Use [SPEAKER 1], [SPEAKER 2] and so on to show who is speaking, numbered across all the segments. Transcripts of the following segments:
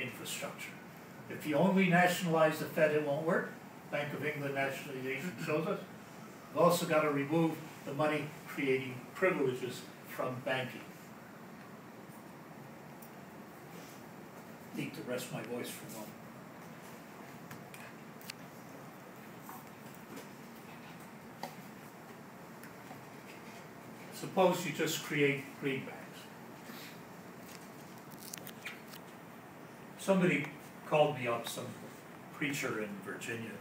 [SPEAKER 1] infrastructure. If you only nationalize the Fed, it won't work. Bank of England nationalization shows us. We've also got to remove the money creating privileges from banking. Need to rest my voice for a moment. Suppose you just create greenbacks. Somebody called me up, some preacher in Virginia,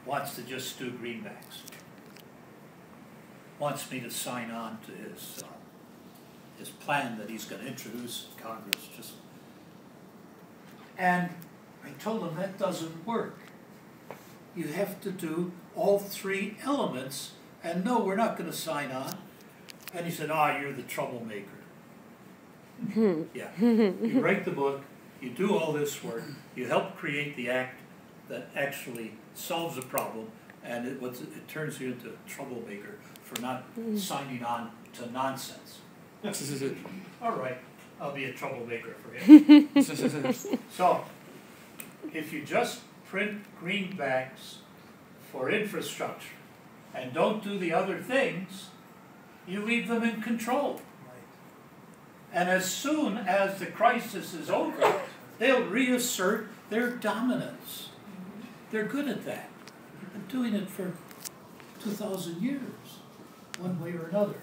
[SPEAKER 1] wants to just do greenbacks. Wants me to sign on to his plan that he's going to introduce in Congress. And I told him that doesn't work. You have to do all three elements, and no, we're not going to sign on. And he said, you're the troublemaker. Yeah, you write the book, you do all this work, you help create the act that actually solves a problem, and it turns you into a troublemaker for not signing on to nonsense. All right, I'll be a troublemaker for him. So, if you just print greenbacks for infrastructure and don't do the other things, you leave them in control. And as soon as the crisis is over, they'll reassert their dominance. They're good at that. They're doing it for 2,000 years, one way or another.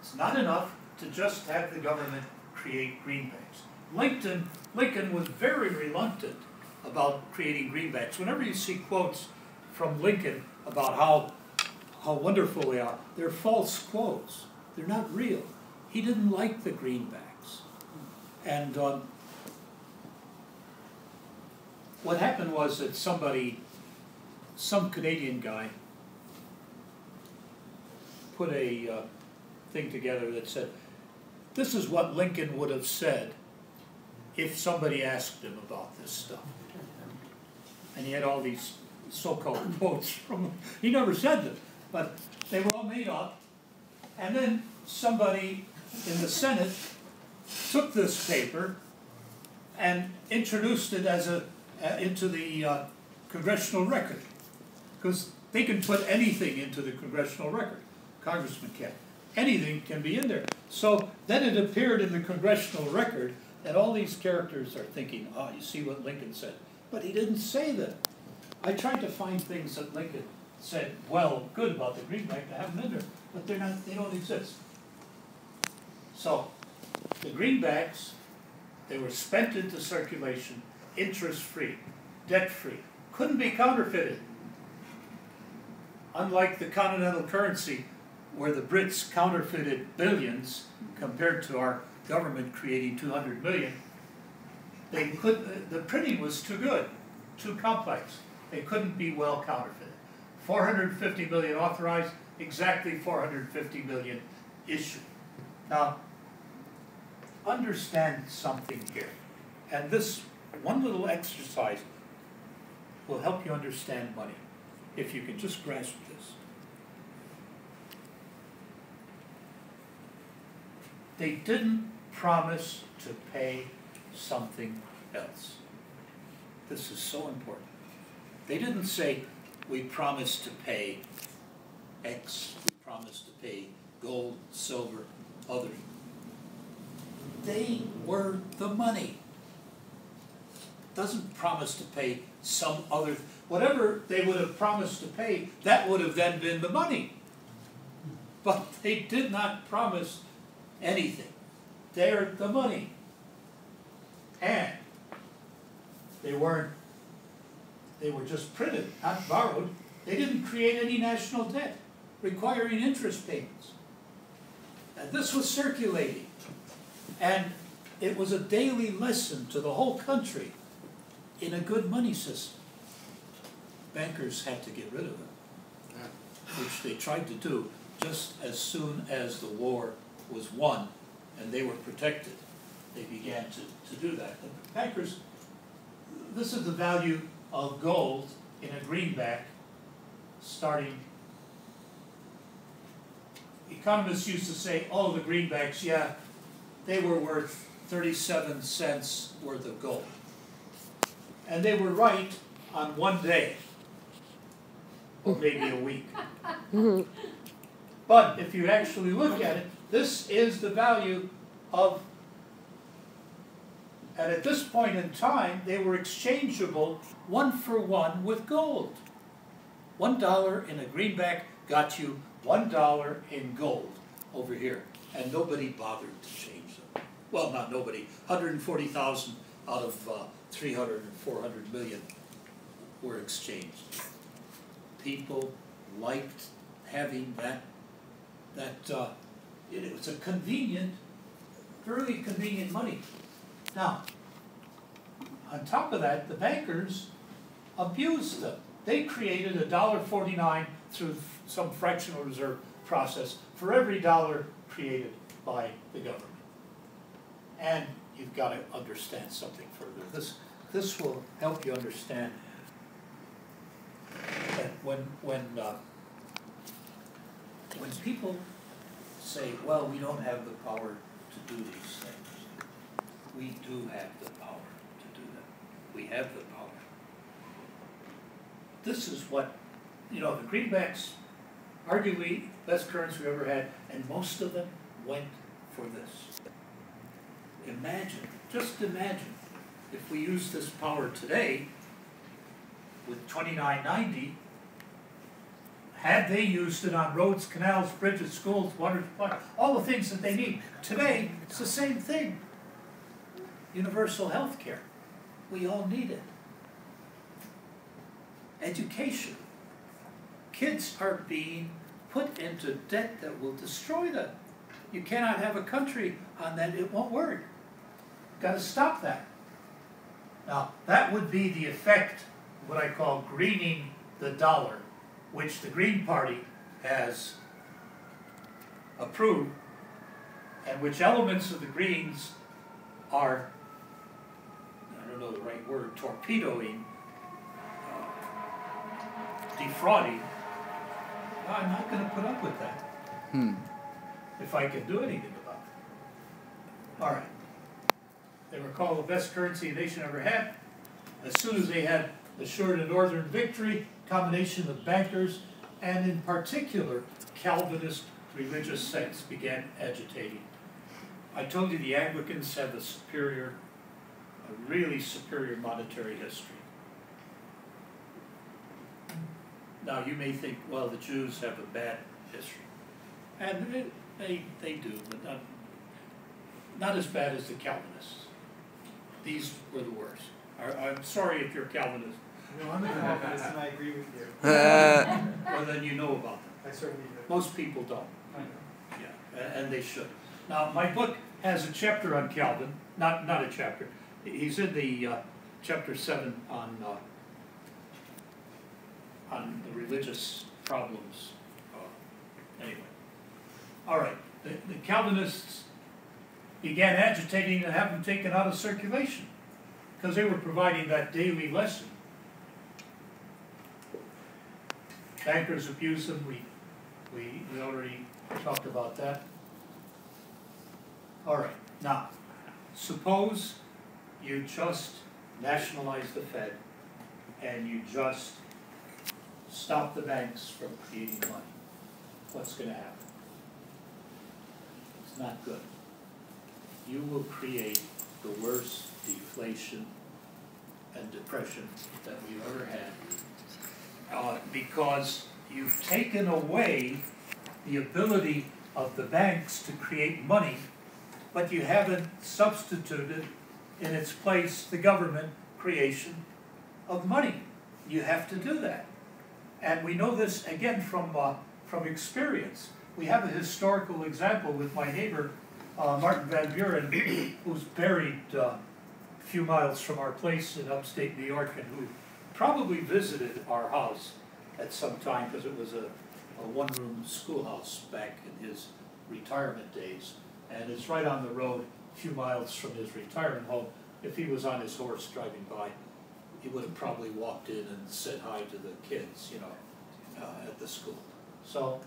[SPEAKER 1] It's not enough to just have the government create greenbacks. Lincoln was very reluctant about creating greenbacks. Whenever you see quotes from Lincoln about how wonderful they are, they're false quotes. They're not real. He didn't like the greenbacks. And what happened was that some Canadian guy put a thing together that said, this is what Lincoln would have said if somebody asked him about this stuff. And he had all these so-called quotes from him. He never said them, but they were all made up. And then somebody in the Senate took this paper and introduced it as into the congressional record, because they can put anything into the congressional record. Congressman can't. Anything can be in there. So then it appeared in the congressional record, and all these characters are thinking, you see what Lincoln said. But he didn't say that. I tried to find things that Lincoln said, good about the greenback, to have them in there, but they don't exist. So, the greenbacks, they were spent into circulation, interest-free, debt-free, couldn't be counterfeited. Unlike the continental currency, where the Brits counterfeited billions compared to our government creating 200 million, the printing was too good, too complex. They couldn't be well counterfeited. 450 million authorized, exactly 450 million issued. Now, understand something here. And this one little exercise will help you understand money, if you can just grasp this. They didn't promise to pay something else. This is so important. They didn't say, we promise to pay X, we promise to pay gold, silver, other. They were the money. Doesn't promise to pay some other, whatever they would have promised to pay, that would have then been the money. But they did not promise anything. They're the money. And they were just printed, not borrowed. They didn't create any national debt requiring interest payments. And this was circulating. And it was a daily lesson to the whole country in a good money system. Bankers had to get rid of it, which they tried to do just as soon as the war was won and they were protected. They began to do that. The bankers, this is the value of gold in a greenback starting economists used to say, oh, the greenbacks, yeah, they were worth 37 cents worth of gold. And they were right on one day, or maybe a week. But if you actually look at it, this is the value of, and at this point in time, they were exchangeable 1-for-1 with gold. $1 in a greenback got you $1 in gold over here, and nobody bothered to change them. Well, not nobody. 140,000 out of 300 and 400 million were exchanged. People liked having that. It was a convenient, very convenient money. Now, on top of that, the bankers abused them. They created $1.49 through some fractional reserve process for every dollar created by the government. And you've got to understand something further. This will help you understand that when people say, well, we don't have the power to do these things, we do have the power to do them. We have the power. This is what, the greenbacks, arguably best currency we ever had, and most of them went for this. Just imagine, if we use this power today with 2990, had they used it on roads, canals, bridges, schools, water supply, all the things that they need. Today, it's the same thing. Universal health care. We all need it. Education. Kids are being put into debt that will destroy them. You cannot have a country on that. It won't work. You've got to stop that. Now, that would be the effect, what I call greening the dollar, which the Green Party has approved, and which elements of the Greens are, I don't know the right word, torpedoing, defrauding. I'm not going to put up with that if I can do anything about it. All right. They were called the best currency a nation ever had. As soon as they had assured a northern victory, combination of bankers and in particular Calvinist religious sects began agitating. I told you the Anglicans have a really superior monetary history. Now you may think, well, the Jews have a bad history. And they do, but not as bad as the Calvinists. These were the worst. I'm sorry if you're Calvinist.
[SPEAKER 2] No, I'm a Calvinist and I agree with you.
[SPEAKER 1] Well, then you know about them.
[SPEAKER 2] I certainly do.
[SPEAKER 1] Most people don't.
[SPEAKER 2] I know.
[SPEAKER 1] Yeah, and they should. Now, my book has a chapter on Calvin. Not a chapter. He's in the chapter 7 on the religious problems. Anyway. All right. The Calvinists began agitating and have them taken out of circulation because they were providing that daily lesson. Bankers abuse them. We already talked about that. All right. Now, suppose you just nationalize the Fed and you just stop the banks from creating money. What's going to happen? It's not good. You will create the worst deflation and depression that we've ever had because you've taken away the ability of the banks to create money, but you haven't substituted in its place the government creation of money. You have to do that. And we know this, again, from experience. We have a historical example with my neighbor, Martin Van Buren, who's buried a few miles from our place in upstate New York and who probably visited our house at some time because it was a one-room schoolhouse back in his retirement days. And it's right on the road, a few miles from his retirement home. If he was on his horse driving by, he would have probably walked in and said hi to the kids, at the school. So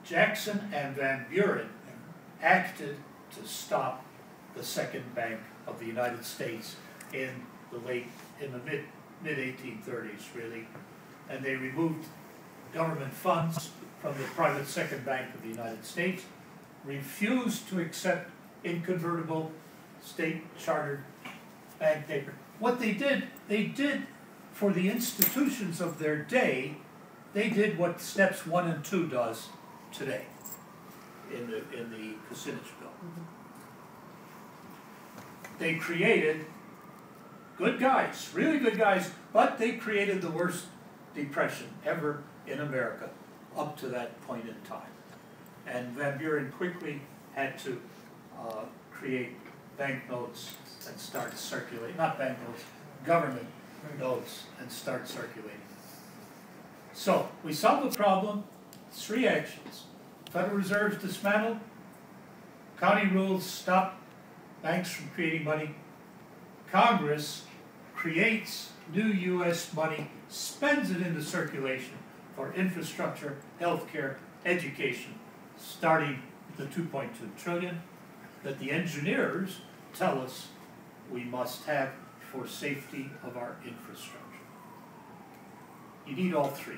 [SPEAKER 1] Jackson and Van Buren acted to stop the second bank of the United States in the mid 1830s, really, and they removed government funds from the private second bank of the United States, refused to accept inconvertible state chartered bank paper. What they did for the institutions of their day, they did what steps 1 and 2 does today in the Kucinich bill. They created good guys, really good guys, but they created the worst depression ever in America up to that point in time. And Van Buren quickly had to create banknotes and start circulating, not banknotes, government notes, and start circulating. So we solved the problem, 3 actions. Federal Reserve's dismantled, county rules stop banks from creating money, Congress creates new U.S. money, spends it into circulation for infrastructure, healthcare, education, starting with the $2.2 trillion that the engineers tell us we must have for safety of our infrastructure. You need all 3.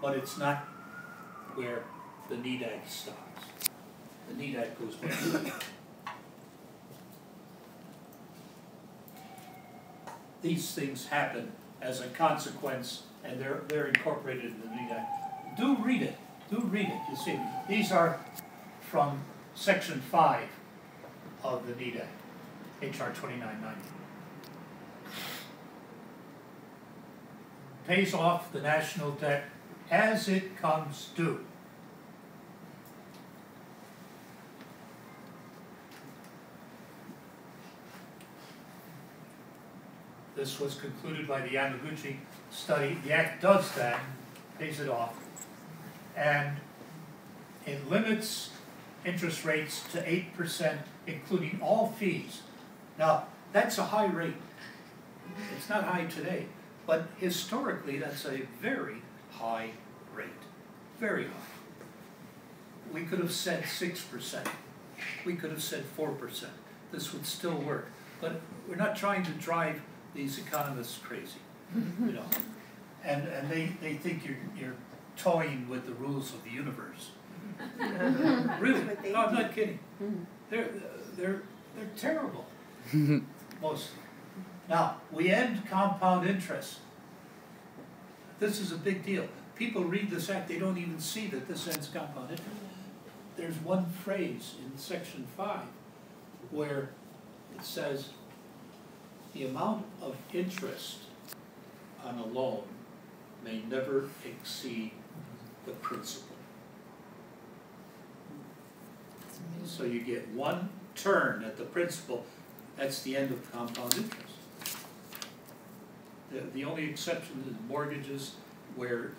[SPEAKER 1] But it's not where the Need Act stops. The Need Act goes back. These things happen as a consequence, and they're incorporated in the Need Act. Do read it. Do read it. You see, these are from Section 5 of the Need Act, H.R. 2990. Pays off the national debt as it comes due. This was concluded by the Yamaguchi study. The Act does that, pays it off, and it limits interest rates to 8%, including all fees. Now, that's a high rate. It's not high today, but historically that's a very high rate. Very high. We could have said 6%. We could have said 4%. This would still work. But we're not trying to drive these economists crazy, you know. And they think you're toying with the rules of the universe. Really? No, I'm not kidding. They're terrible. Mostly. Now, we end compound interest. This is a big deal. People read this act, they don't even see that this ends compound interest. There's one phrase in Section 5 where it says the amount of interest on a loan may never exceed the principal. So you get one turn at the principal, that's the end of compound interest. The only exception is mortgages where,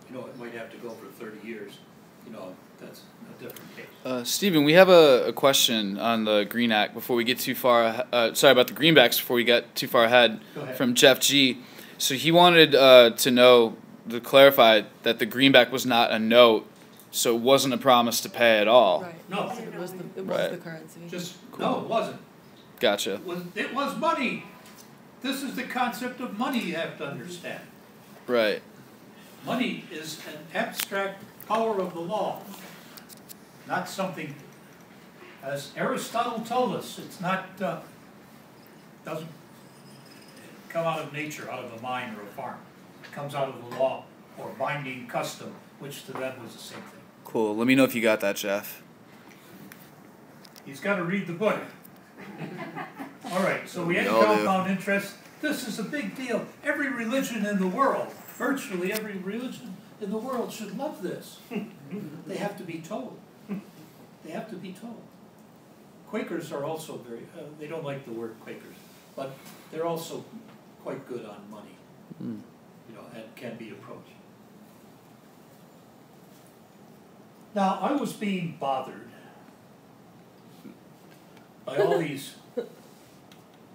[SPEAKER 1] you know, it might have to go for 30 years. You know, that's a different case.
[SPEAKER 3] Stephen, we have a question on the Green Act before we get too far, sorry, about the greenbacks before we get too far ahead, from Jeff G. So he wanted to know, to clarify, that the greenback was not a note, so it wasn't a promise to pay at all.
[SPEAKER 1] Right. No.
[SPEAKER 4] It was the currency.
[SPEAKER 1] Just, no, it wasn't.
[SPEAKER 3] Gotcha.
[SPEAKER 1] It was money. This is the concept of money you have to understand.
[SPEAKER 3] Right.
[SPEAKER 1] Money is an abstract power of the law, not something, as Aristotle told us, it's not, doesn't come out of nature, out of a mine or a farm. It comes out of the law or binding custom, which to them was the same thing.
[SPEAKER 3] Cool. Let me know if you got that, Jeff.
[SPEAKER 1] He's got to read the book. All right, so we end compound interest. This is a big deal. Every religion in the world, virtually every religion in the world should love this. They have to be told. They have to be told. Quakers are also very, they don't like the word Quakers, but they're also quite good on money, you know, and can be approached. Now, I was being bothered by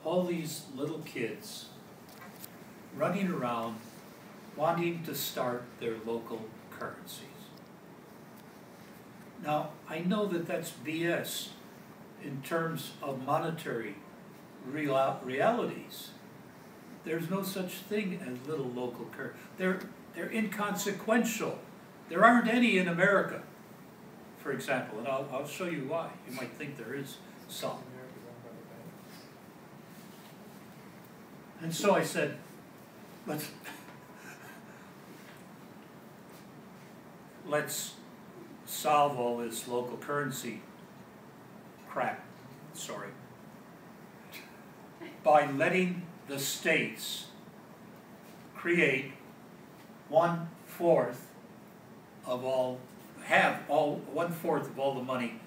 [SPEAKER 1] all these little kids running around wanting to start their local currencies. Now, I know that that's BS in terms of monetary realities. There's no such thing as little local currency. They're inconsequential. There aren't any in America, for example, and I'll show you why. You might think there is some. And so I said, let's solve all this local currency crap, by letting the states create 1/4 of all, one-fourth of all the money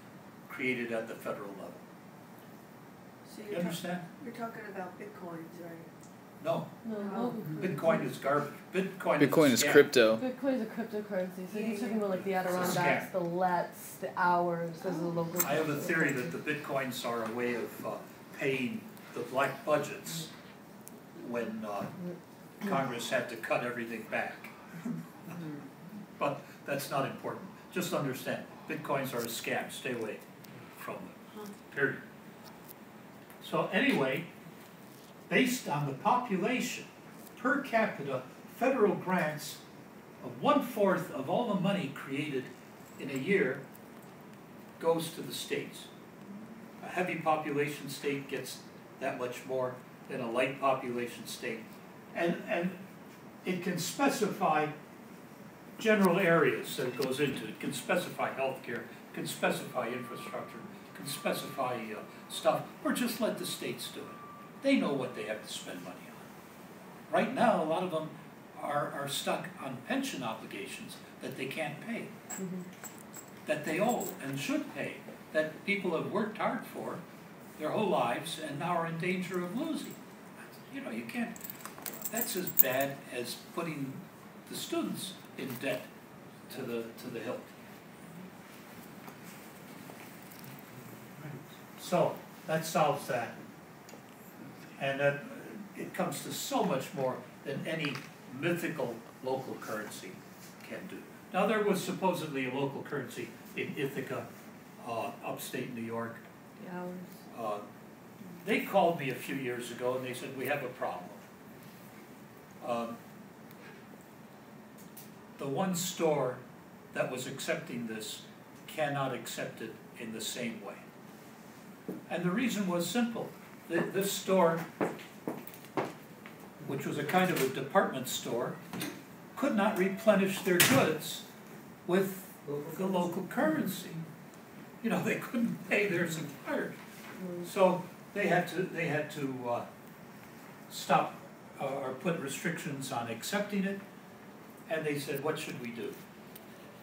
[SPEAKER 1] created at the federal level.
[SPEAKER 5] So
[SPEAKER 1] You understand?
[SPEAKER 5] You're talking about bitcoins, right?
[SPEAKER 1] No,
[SPEAKER 4] No,
[SPEAKER 1] Bitcoin is garbage.
[SPEAKER 3] Bitcoin is
[SPEAKER 1] scam.
[SPEAKER 3] crypto.
[SPEAKER 4] Bitcoin is a cryptocurrency. So he's talking about like the
[SPEAKER 1] It's a
[SPEAKER 4] Adirondacks,
[SPEAKER 1] scam.
[SPEAKER 4] the Lets, the Hours. Those are the local.
[SPEAKER 1] I have a theory that the Bitcoins are a way of paying the black budgets when Congress had to cut everything back. But that's not important. Just understand, Bitcoins are a scam. Stay away from them, period. So anyway, based on the population, per capita, federal grants of 1/4 of all the money created in a year goes to the states. A heavy population state gets that much more than a light population state. And it can specify general areas that it goes into. It can specify healthcare, it can specify infrastructure, it can specify stuff, or just let the states do it. They know what they have to spend money on. Right now, a lot of them are stuck on pension obligations that they can't pay, that they owe and should pay, that people have worked hard for their whole lives and now are in danger of losing. You know, you can't, that's as bad as putting the students in debt to the hilt. So that solves that. And that it comes to so much more than any mythical local currency can do. Now there was supposedly a local currency in Ithaca, upstate New York.
[SPEAKER 4] The Hours.
[SPEAKER 1] They called me a few years ago and they said, we have a problem. The one store that was accepting this cannot accept it in the same way. And the reason was simple. This store, which was a kind of a department store, could not replenish their goods with the local currency. You know, they couldn't pay their suppliers. So they had to stop or put restrictions on accepting it. And they said, what should we do?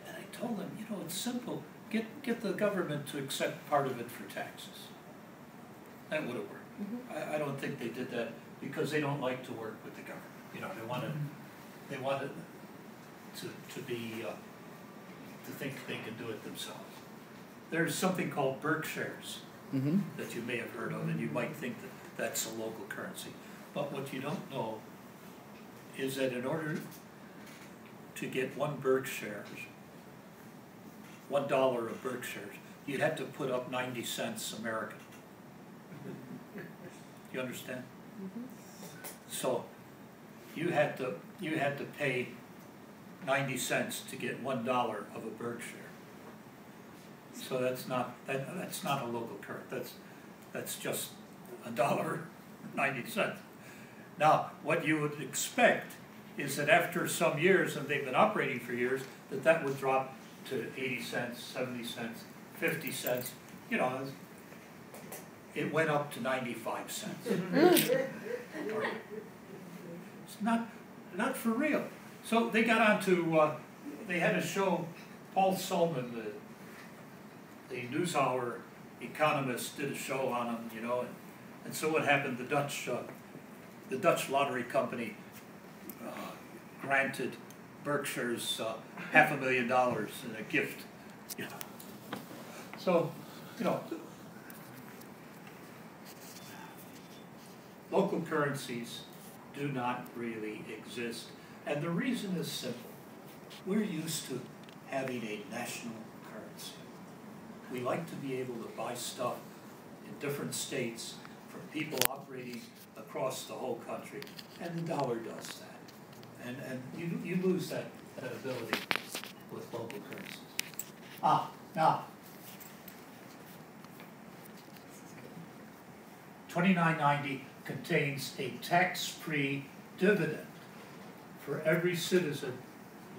[SPEAKER 1] And I told them, you know, it's simple. Get the government to accept part of it for taxes. That would have worked. I don't think they did that because they don't like to work with the government. You know, they wanted to think they can do it themselves. There's something called Berkshires that you may have heard of, and you might think that that's a local currency. But what you don't know is that in order to get $1 of Berkshires, you'd have to put up 90 cents American. You understand? So you had to pay 90 cents to get $1 of a Berkshire. So that's not a local currency. That's just $1.90. Now, what you would expect is that after some years, and they've been operating for years, that would drop to 80 cents, 70 cents, 50 cents. You know, it went up to 95 cents. It's not for real. So they got onto, they had a show, Paul Sulman, the NewsHour economist, did a show on him, you know, and so what happened, the Dutch lottery company granted Berkshire's $500,000 in a gift, you know. So, you know, local currencies do not really exist. And the reason is simple. We're used to having a national currency. We like to be able to buy stuff in different states from people operating across the whole country, and the dollar does that. And you lose that ability with local currencies. Now, 2990 contains a tax-free dividend for every citizen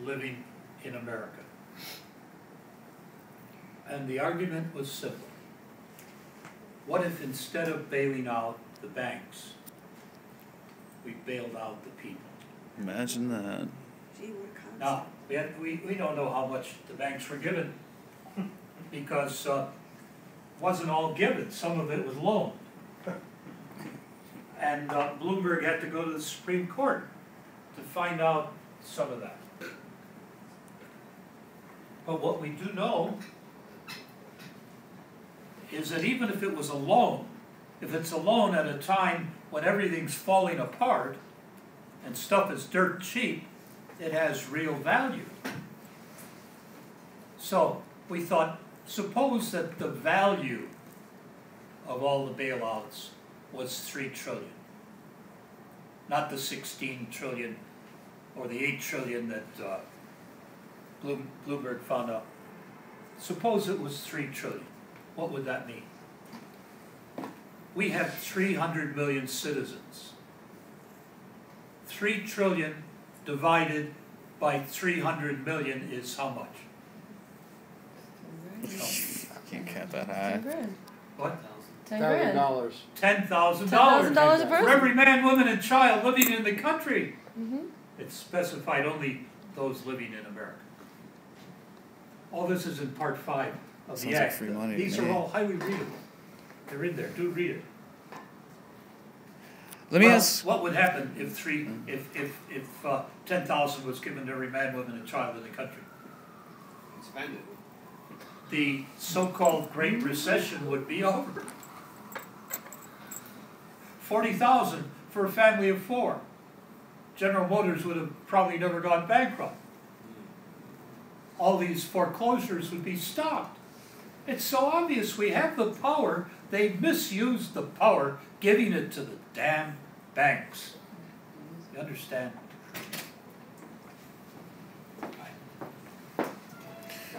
[SPEAKER 1] living in America. And the argument was simple. What if instead of bailing out the banks, we bailed out the people?
[SPEAKER 3] Imagine that.
[SPEAKER 5] Gee, what a
[SPEAKER 1] Now,
[SPEAKER 5] concept.
[SPEAKER 1] we don't know how much the banks were given because it wasn't all given. Some of it was loaned. And Bloomberg had to go to the Supreme Court to find out some of that. But what we do know is that even if it was a loan, if it's a loan at a time when everything's falling apart and stuff is dirt cheap, it has real value. So we thought, suppose that the value of all the bailouts was 3 trillion, not the 16 trillion or the 8 trillion that Bloomberg found out. Suppose it was 3 trillion. What would that mean? We have 300 million citizens. 3 trillion divided by 300 million is how much?
[SPEAKER 3] Can't count that
[SPEAKER 4] 10
[SPEAKER 3] high.
[SPEAKER 4] grand.
[SPEAKER 1] What?
[SPEAKER 4] 10 grand.
[SPEAKER 2] $1,000.
[SPEAKER 1] $10,000.
[SPEAKER 4] $10,000 a person.
[SPEAKER 1] For every man, woman, and child living in the country.
[SPEAKER 4] Mm-hmm.
[SPEAKER 1] It's specified only those living in America. All this is in Part 5 of
[SPEAKER 3] Sounds
[SPEAKER 1] the
[SPEAKER 3] like
[SPEAKER 1] Act.
[SPEAKER 3] free money to
[SPEAKER 1] These
[SPEAKER 3] me.
[SPEAKER 1] are all highly readable. They're in there. Do read it.
[SPEAKER 3] Let me
[SPEAKER 1] Well,
[SPEAKER 3] ask.
[SPEAKER 1] what would happen if 10,000 was given to every man, woman, and child in the country?
[SPEAKER 2] Spend it.
[SPEAKER 1] The so-called Great Recession would be over. 40,000 for a family of 4. General Motors would have probably never gone bankrupt. All these foreclosures would be stopped. It's so obvious we have the power. They misused the power, giving it to the damn banks. You understand?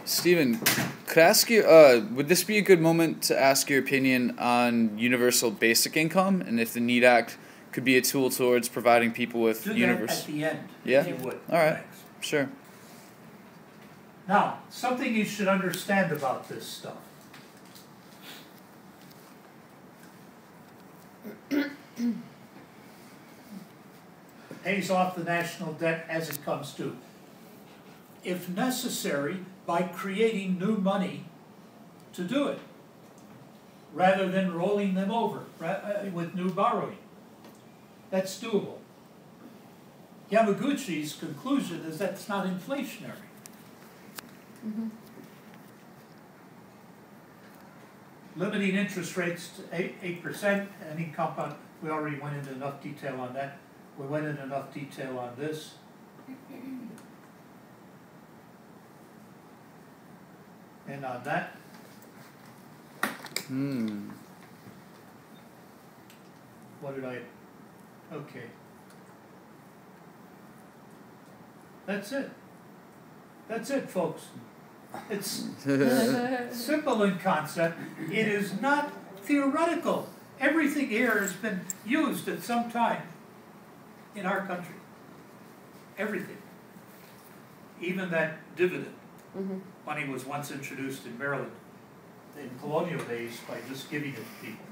[SPEAKER 3] Stephen, could I ask you, would this be a good moment to ask your opinion on universal basic income and if the NEED Act could be a tool towards providing people with
[SPEAKER 1] Do that
[SPEAKER 3] universal...
[SPEAKER 1] at the end,
[SPEAKER 3] Yeah?
[SPEAKER 1] if you would.
[SPEAKER 3] All right.
[SPEAKER 1] Thanks.
[SPEAKER 3] Sure.
[SPEAKER 1] Now, something you should understand about this stuff. Pays off the national debt as it comes due. If necessary, by creating new money to do it, rather than rolling them over with new borrowing. That's doable. Yamaguchi's conclusion is that it's not inflationary.
[SPEAKER 4] Mm-hmm.
[SPEAKER 1] Limiting interest rates to 8%, any compound, we already went into enough detail on that. We went into enough detail on this. And on that, what did I, okay. That's it. That's it, folks. It's simple in concept. It is not theoretical. Everything here has been used at some time in our country. Everything. Even that dividend.
[SPEAKER 4] Mm-hmm.
[SPEAKER 1] Money was once introduced in Maryland in colonial days by just giving it to people.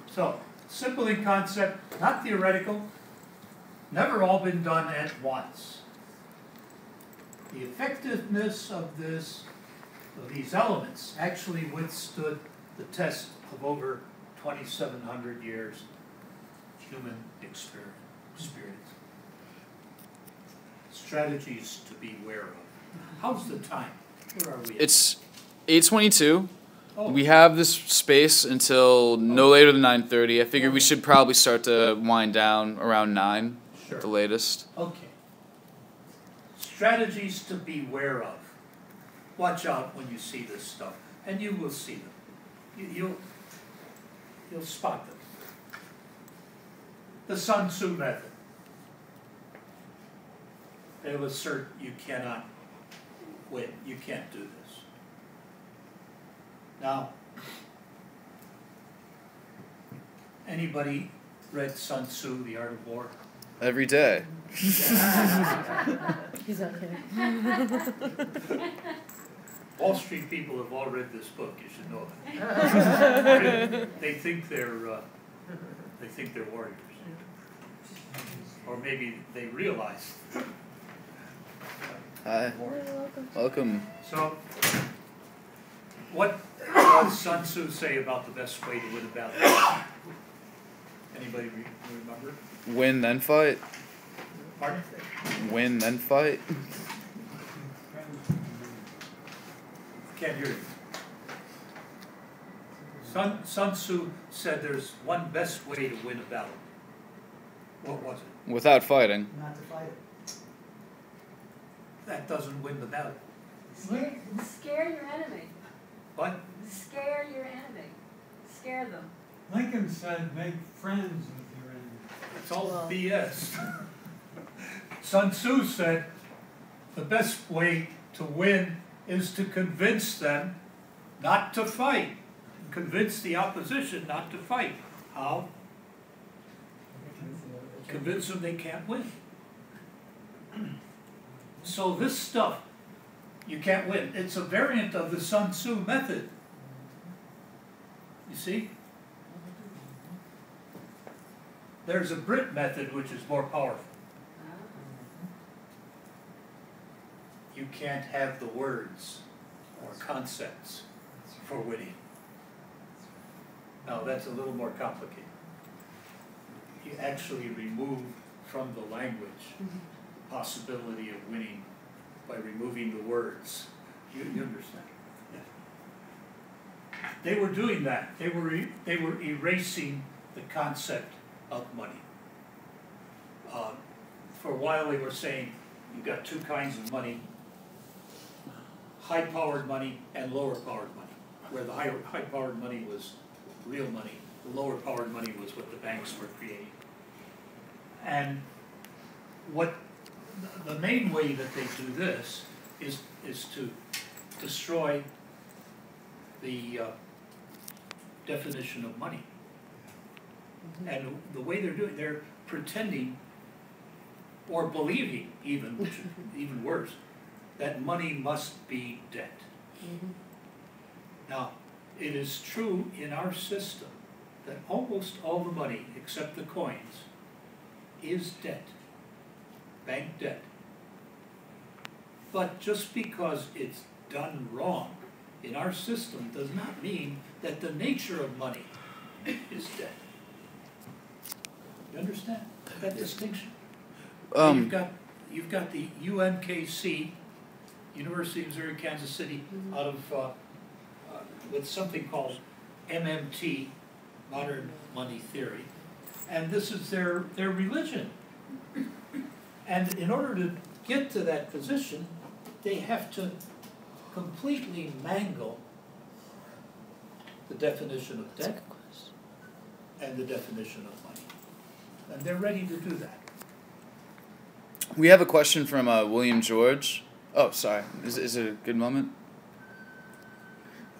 [SPEAKER 1] So, simple in concept, not theoretical, never all been done at once. The effectiveness of these elements actually withstood the test of over 2,700 years of human experience. Strategies to be aware of. How's the time? Where are we at?
[SPEAKER 3] It's 8:22.
[SPEAKER 1] Oh.
[SPEAKER 3] We have this space until no later than 9:30. I figured we should probably start to wind down around 9
[SPEAKER 1] Sure.
[SPEAKER 3] at the latest.
[SPEAKER 1] Okay. Strategies to beware of. Watch out when you see this stuff, and you will see them. You'll spot them. The Sun Tzu method. They'll assert you cannot win. You can't do this. Now, anybody read Sun Tzu, The Art of War?
[SPEAKER 3] Every day.
[SPEAKER 4] He's not kidding.
[SPEAKER 1] Wall Street people have all read this book. You should know that. They think they're warriors, or maybe they realize.
[SPEAKER 3] Hi. Welcome.
[SPEAKER 1] So, what does Sun Tzu say about the best way to win a battle? Anybody remember?
[SPEAKER 3] Win then fight.
[SPEAKER 1] Pardon?
[SPEAKER 3] Win then fight.
[SPEAKER 1] Can't hear you. Sun Tzu said there's one best way to win a battle. What was it?
[SPEAKER 3] Without fighting.
[SPEAKER 6] Not to fight it.
[SPEAKER 1] That doesn't win the battle.
[SPEAKER 5] Scare your enemy.
[SPEAKER 1] What?
[SPEAKER 5] Scare your enemy. Scare them.
[SPEAKER 6] Lincoln said, make friends with your enemy.
[SPEAKER 1] It's all BS. Sun Tzu said the best way to win is to convince them not to fight. Convince the opposition not to fight. How? Convince them they can't win. So this stuff, you can't win. It's a variant of the Sun Tzu method. You see? There's a Brit method which is more powerful. You can't have the words or concepts for winning. Now that's a little more complicated. You actually remove from the language the possibility of winning by removing the words. You understand? Yeah. They were doing that. They were erasing the concept of money. For a while they were saying you've got two kinds of money: high-powered money and lower-powered money, where the high-powered money was real money, the lower-powered money was what the banks were creating. And what the main way that they do this is to destroy the definition of money. And the way they're doing, they're pretending or believing even, which is even worse, that money must be debt. Now, it is true in our system that almost all the money, except the coins, is debt, bank debt. But just because it's done wrong in our system does not mean that the nature of money is debt. You understand that distinction? You've got the UMKC, University of Missouri Kansas City, out of with something called MMT, Modern Money Theory, and this is their religion. And in order to get to that position, they have to completely mangle the definition of debt and the definition of money. And they're ready to do that.
[SPEAKER 3] We have a question from William George. Oh, sorry. Is it a good moment?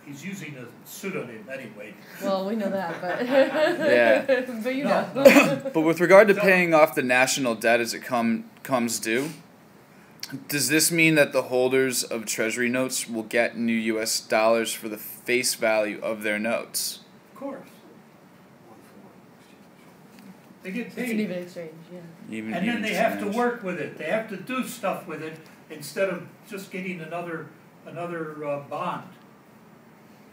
[SPEAKER 1] He's using a pseudonym anyway.
[SPEAKER 4] Well, we know that, but
[SPEAKER 3] Yeah.
[SPEAKER 4] but you
[SPEAKER 1] No,
[SPEAKER 4] know.
[SPEAKER 1] no.
[SPEAKER 3] But with regard to paying off the national debt as it comes due, does this mean that the holders of Treasury notes will get new U.S. dollars for the face value of their notes?
[SPEAKER 1] Of course. They get
[SPEAKER 4] It's an
[SPEAKER 1] paid.
[SPEAKER 4] even exchange, yeah.
[SPEAKER 1] And then they have to work with it. They have to do stuff with it instead of just getting another bond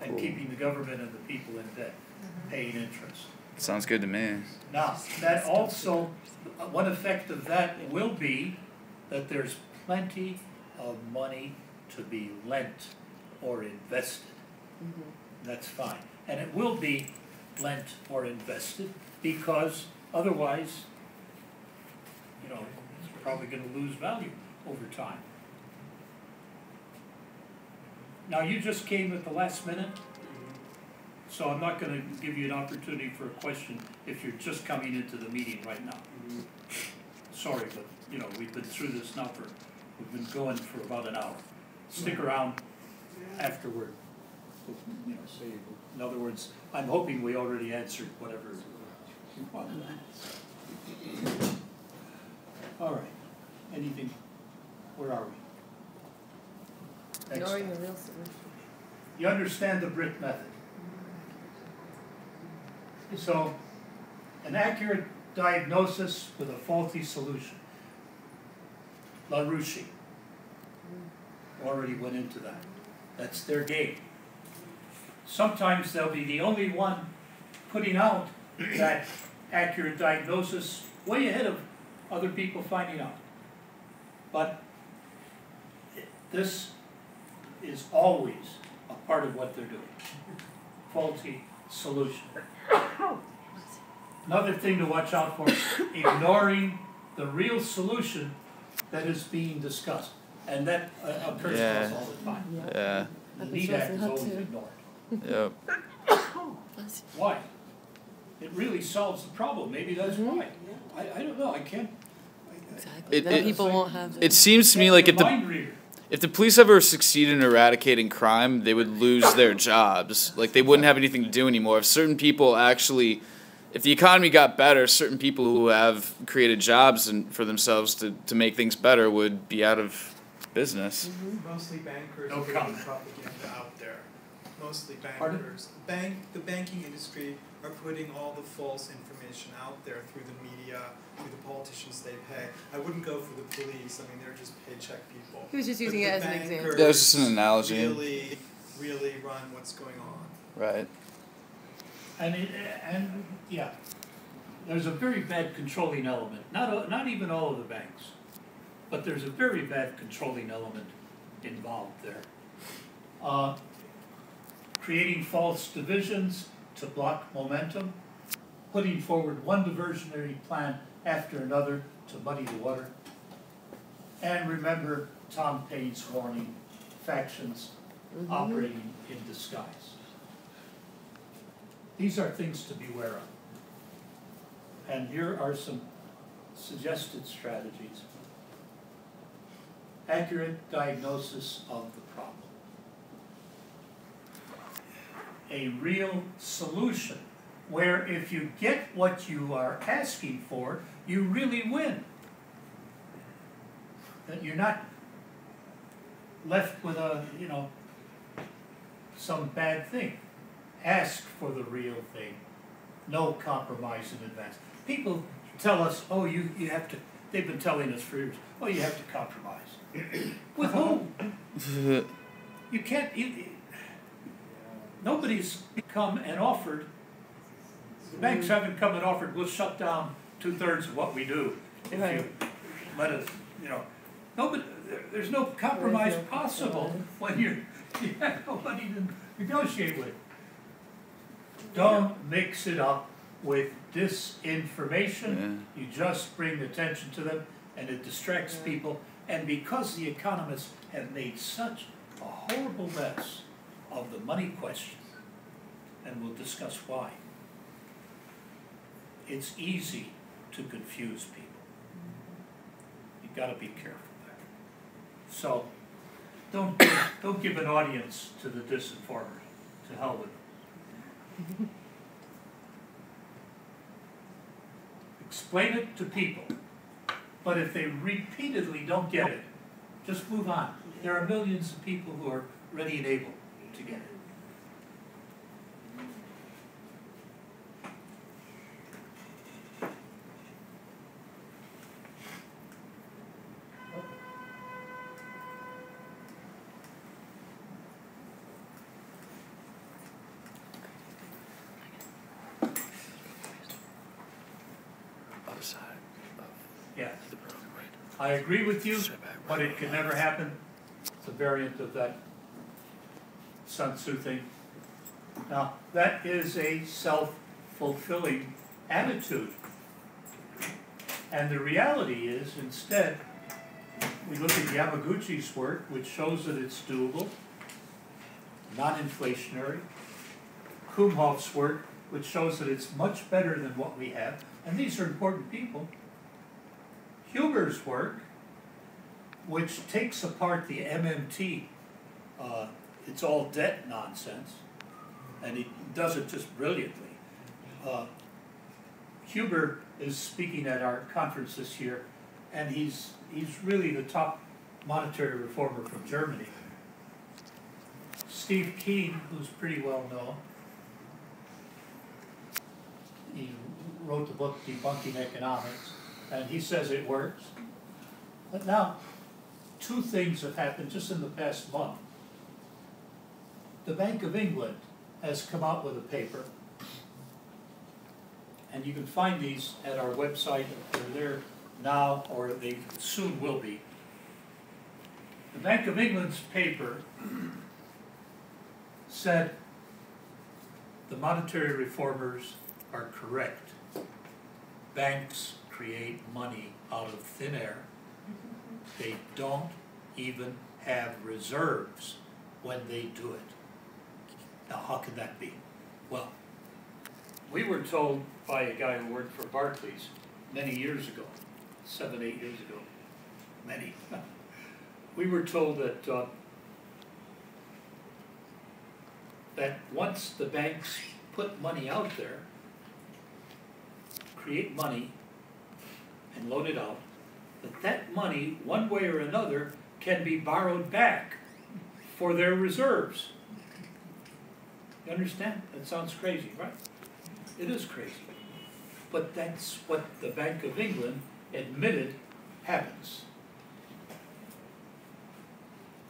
[SPEAKER 1] and
[SPEAKER 3] Cool.
[SPEAKER 1] keeping the government and the people in debt, paying interest.
[SPEAKER 3] Sounds good to me.
[SPEAKER 1] Now, that also, one effect of that will be that there's plenty of money to be lent or invested. That's fine. And it will be lent or invested, because otherwise, you know, it's probably going to lose value over time. Now, you just came at the last minute, so I'm not going to give you an opportunity for a question if you're just coming into the meeting right now. Sorry, but, you know, we've been through this now we've been going for about an hour. Stick around afterward. You know, say, in other words, I'm hoping we already answered whatever you wanted. All right. Anything? Where are we?
[SPEAKER 4] Ignoring the real solution.
[SPEAKER 1] You understand the Brit Method. So, an accurate diagnosis with a faulty solution. LaRouche already went into that. That's their game. Sometimes they'll be the only one putting out that accurate diagnosis way ahead of other people finding out. But this is always a part of what they're doing. Faulty solution. Another thing to watch out for, ignoring the real solution that is being discussed. And that occurs to us all the time.
[SPEAKER 3] Yeah.
[SPEAKER 1] The need act is always ignored.
[SPEAKER 3] Yep.
[SPEAKER 1] Why? It really solves the problem. Maybe that's why. I don't know. I can't.
[SPEAKER 4] Exactly. Then people won't have
[SPEAKER 3] It seems to me like if the police ever succeed in eradicating crime, they would lose their jobs. Like, they wouldn't have anything to do anymore. If certain people actually, if the economy got better, certain people who have created jobs for themselves to make things better would be out of business.
[SPEAKER 7] Mostly bankers
[SPEAKER 1] No
[SPEAKER 7] are putting
[SPEAKER 1] comment.
[SPEAKER 7] propaganda out there. Mostly
[SPEAKER 1] Pardon?
[SPEAKER 7] bankers. The banking industry are putting all the false information out there through the media, through the politicians they pay. I wouldn't go for the police. I mean, they're just paycheck people.
[SPEAKER 4] He was just using it as an example.
[SPEAKER 3] That was just an analogy.
[SPEAKER 7] Really run what's going on.
[SPEAKER 3] Right.
[SPEAKER 1] And yeah, there's a very bad controlling element. Not even all of the banks, but there's a very bad controlling element involved there. Creating false divisions to block momentum, putting forward one diversionary plan after another to muddy the water. And remember Tom Paine's warning, factions operating in disguise. These are things to beware of. And here are some suggested strategies. Accurate diagnosis of the problem. A real solution where if you get what you are asking for, you really win. That you're not left with some bad thing. Ask for the real thing. No compromise in advance. People tell us, oh, you have to, they've been telling us for years, oh, you have to compromise. With whom? You can't, nobody's come and offered, the banks haven't come and offered, we'll shut down 2/3 of what we do if you let us, nobody, there's no compromise possible when you have nobody to negotiate with. Don't mix it up with disinformation. Yeah. You just bring attention to them and it distracts people. And because the economists have made such a horrible mess of the money question, and we'll discuss why, it's easy to confuse people. You've got to be careful there. So don't give an audience to the disinformers. To hell with them. Explain it to people. But if they repeatedly don't get it, just move on. There are millions of people who are ready and able to get it. Yes. I agree with you, but it can never happen. It's a variant of that Sun Tzu thing. Now, that is a self-fulfilling attitude. And the reality is, instead, we look at Yamaguchi's work, which shows that it's doable, non-inflationary. Kumhoff's work, which shows that it's much better than what we have. And these are important people. Huber's work, which takes apart the MMT, it's all debt nonsense, and he does it just brilliantly. Huber is speaking at our conference this year, and he's really the top monetary reformer from Germany. Steve Keen, who's pretty well known, he wrote the book Debunking Economics, and he says it works. But now, two things have happened just in the past month. The Bank of England has come out with a paper, and you can find these at our website. They're there now, or they soon will be. The Bank of England's paper said the monetary reformers are correct. Banks create money out of thin air. They don't even have reserves when they do it. Now, how can that be? Well, we were told by a guy who worked for Barclays many years ago, 7, 8 years ago, many. We were told that that once the banks put money out there, create money and loan it out, that money, one way or another, can be borrowed back for their reserves. You understand? That sounds crazy, right? It is crazy. But that's what the Bank of England admitted happens.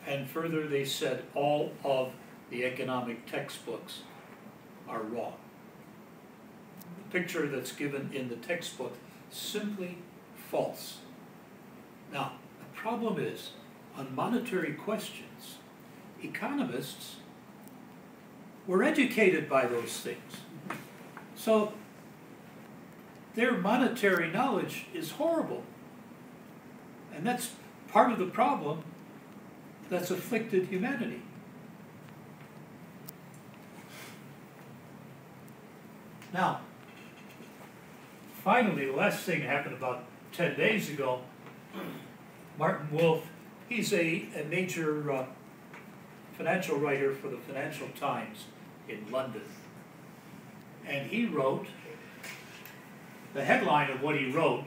[SPEAKER 1] And further, they said all of the economic textbooks are wrong. The picture that's given in the textbook is simply false. Now, the problem is, on monetary questions, economists were educated by those things. So their monetary knowledge is horrible. And that's part of the problem that's afflicted humanity. Now, finally, the last thing happened about 10 days ago. Martin Wolf, he's a major financial writer for the Financial Times in London. And he wrote, the headline of what he wrote,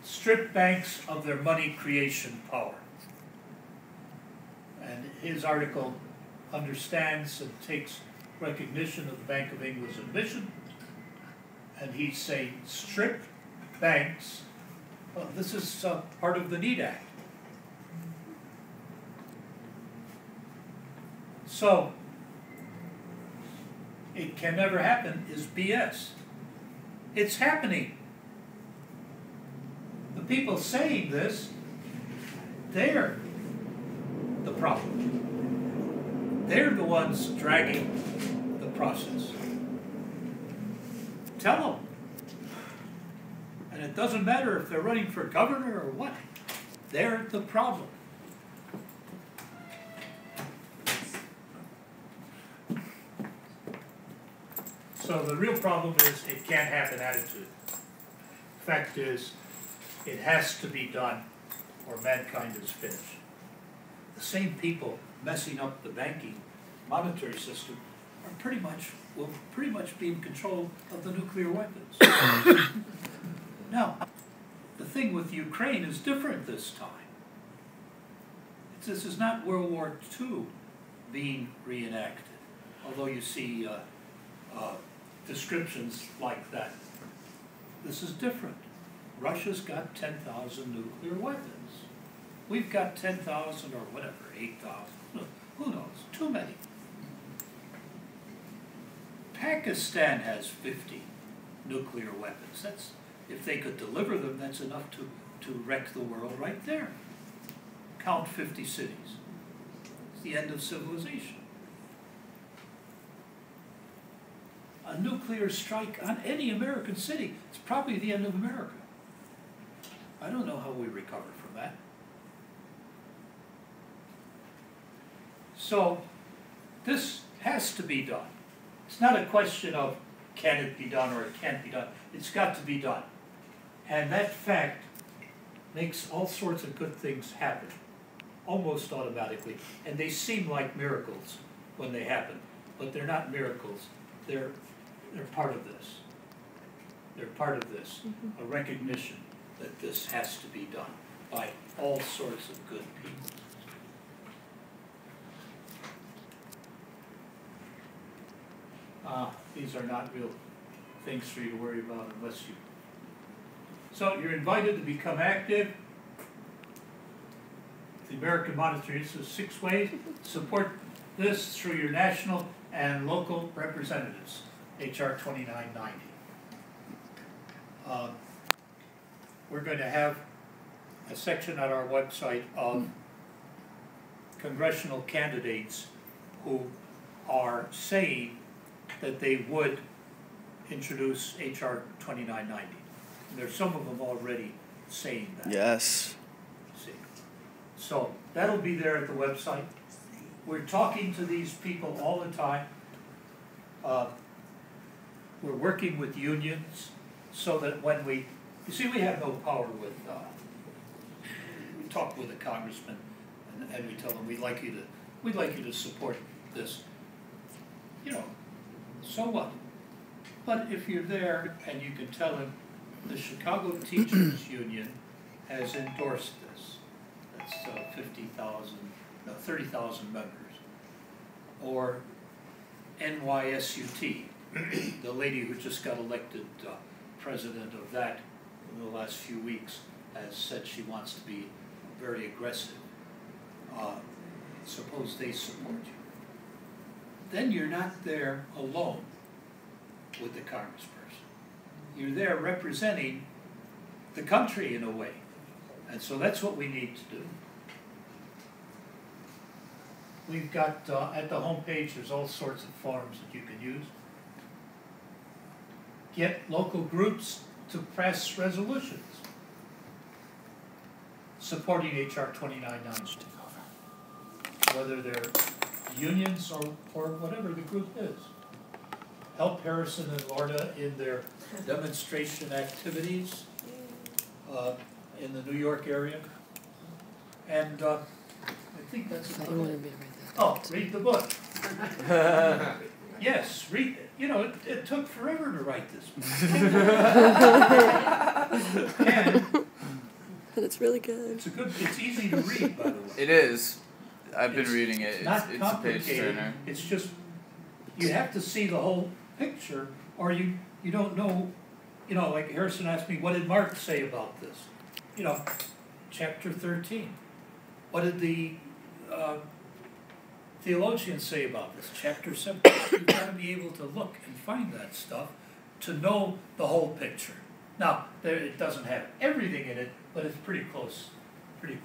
[SPEAKER 1] "Strip Banks of Their Money Creation Power." And his article understands and takes recognition of the Bank of England's admission. And he's saying, strip banks. Well, this is part of the Need Act. So, it can never happen is BS. It's happening. The people saying this, they're the problem. They're the ones dragging the process. Tell them. And it doesn't matter if they're running for governor or what. They're the problem. So the real problem is it can't happen attitude. Fact is, it has to be done or mankind is finished. The same people messing up the banking monetary system are will pretty much be in control of the nuclear weapons. Now, the thing with Ukraine is different this time. This is not World War II being reenacted, although you see descriptions like that. This is different. Russia's got 10,000 nuclear weapons. We've got 10,000 or whatever, 8,000. Who knows? Too many. Pakistan has 50 nuclear weapons. That's, if they could deliver them, that's enough to wreck the world right there. Count 50 cities. It's the end of civilization. a nuclear strike on any American city, it's probably the end of America. I don't know how we recover from that. So this has to be done. It's not a question of can it be done or it can't be done. It's got to be done. And that fact makes all sorts of good things happen, almost automatically. And they seem like miracles when they happen, but they're not miracles. They're part of this. They're part of this, a recognition that this has to be done by all sorts of good people. These are not real things for you to worry about unless you... So you're invited to become active. The American Monetary Institute, 6 ways. Support this through your national and local representatives. HR 2990. We're going to have a section on our website of congressional candidates who are saying that they would introduce HR 2990. There's some of them already saying that.
[SPEAKER 3] Yes.
[SPEAKER 1] See. So that'll be there at the website. We're talking to these people all the time. We're working with unions so that when we have no power with, we talk with a congressman and we tell them we'd like you to support this. You know, so what? But if you're there and you can tell him the Chicago Teachers Union has endorsed this, that's 30,000 members, or NYSUT, the lady who just got elected president of that in the last few weeks, has said she wants to be very aggressive. Suppose they support you. Then you're not there alone with the congressperson. You're there representing the country in a way. And so that's what we need to do. We've got, at the homepage, there's all sorts of forms that you can use. Get local groups to pass resolutions supporting HR 2990. Whether they're unions or whatever the group is. Help Harrison and Lorna in their demonstration activities in the New York area. And I think that's about it. Oh, read the book. Yes, read it. You know, it took forever to write this book. And
[SPEAKER 4] but it's really good.
[SPEAKER 1] It's easy to read, by the way.
[SPEAKER 3] It is. I've been reading it.
[SPEAKER 1] It's
[SPEAKER 3] a page turner.
[SPEAKER 1] It's just, you have to see the whole picture, or you don't know, you know, like Harrison asked me, what did Mark say about this? You know, chapter 13. What did the theologians say about this? Chapter 7. You've got to be able to look and find that stuff to know the whole picture. Now, it doesn't have everything in it, but it's pretty close to that.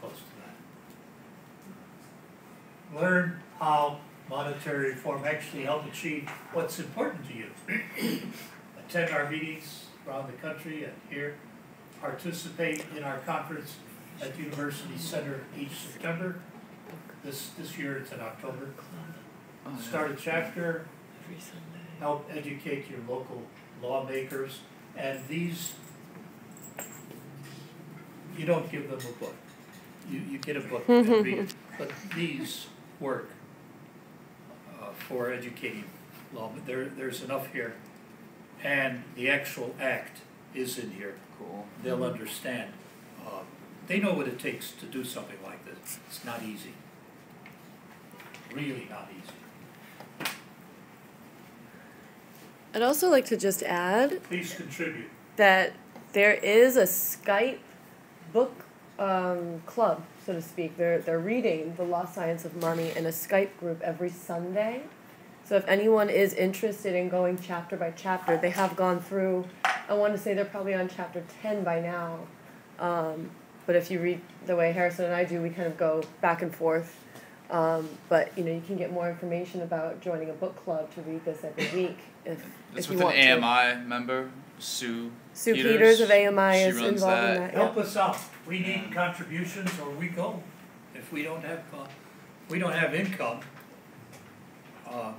[SPEAKER 1] Learn how monetary reform actually help achieve what's important to you. Attend our meetings around the country and here. Participate in our conference at the University Center each September. This year it's in October. Start a chapter. Help educate your local lawmakers. And these, you don't give them a book. You get a book and read it. But these work for educating law. There's enough here. And the actual act is in here.
[SPEAKER 3] Cool.
[SPEAKER 1] They'll understand. They know what it takes to do something like this. It's not easy. Really not easy.
[SPEAKER 4] I'd also like to just add
[SPEAKER 1] Please contribute.
[SPEAKER 4] that there is a Skype book club, so to speak. They're reading The Lost Science of Money in a Skype group every Sunday. So if anyone is interested in going chapter by chapter, they have gone through, I want to say they're probably on chapter 10 by now. But if you read the way Harrison and I do, we kind of go back and forth But you can get more information about joining a book club to read this every week
[SPEAKER 3] It's
[SPEAKER 4] if you
[SPEAKER 3] with
[SPEAKER 4] want
[SPEAKER 3] an
[SPEAKER 4] to.
[SPEAKER 3] AMI member, Sue
[SPEAKER 4] Peters of AMI
[SPEAKER 3] she
[SPEAKER 4] is
[SPEAKER 3] runs
[SPEAKER 4] involved in
[SPEAKER 3] that.
[SPEAKER 4] that.
[SPEAKER 1] Help us out. We need contributions or we go. If we don't have income, none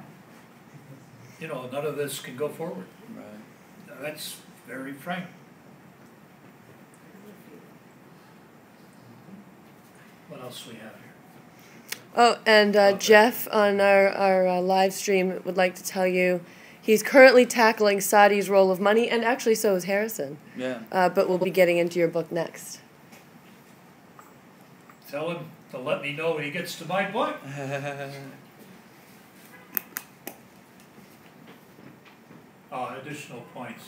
[SPEAKER 1] of this can go forward.
[SPEAKER 3] Right.
[SPEAKER 1] That's very frank. What else we have here?
[SPEAKER 4] Oh, and
[SPEAKER 1] Okay.
[SPEAKER 4] Jeff on our live stream would like to tell you he's currently tackling Sadi's role of money, and actually so is Harrison.
[SPEAKER 3] Yeah.
[SPEAKER 4] But we'll be getting into your book next.
[SPEAKER 1] Tell him to let me know when he gets to my book. Additional points.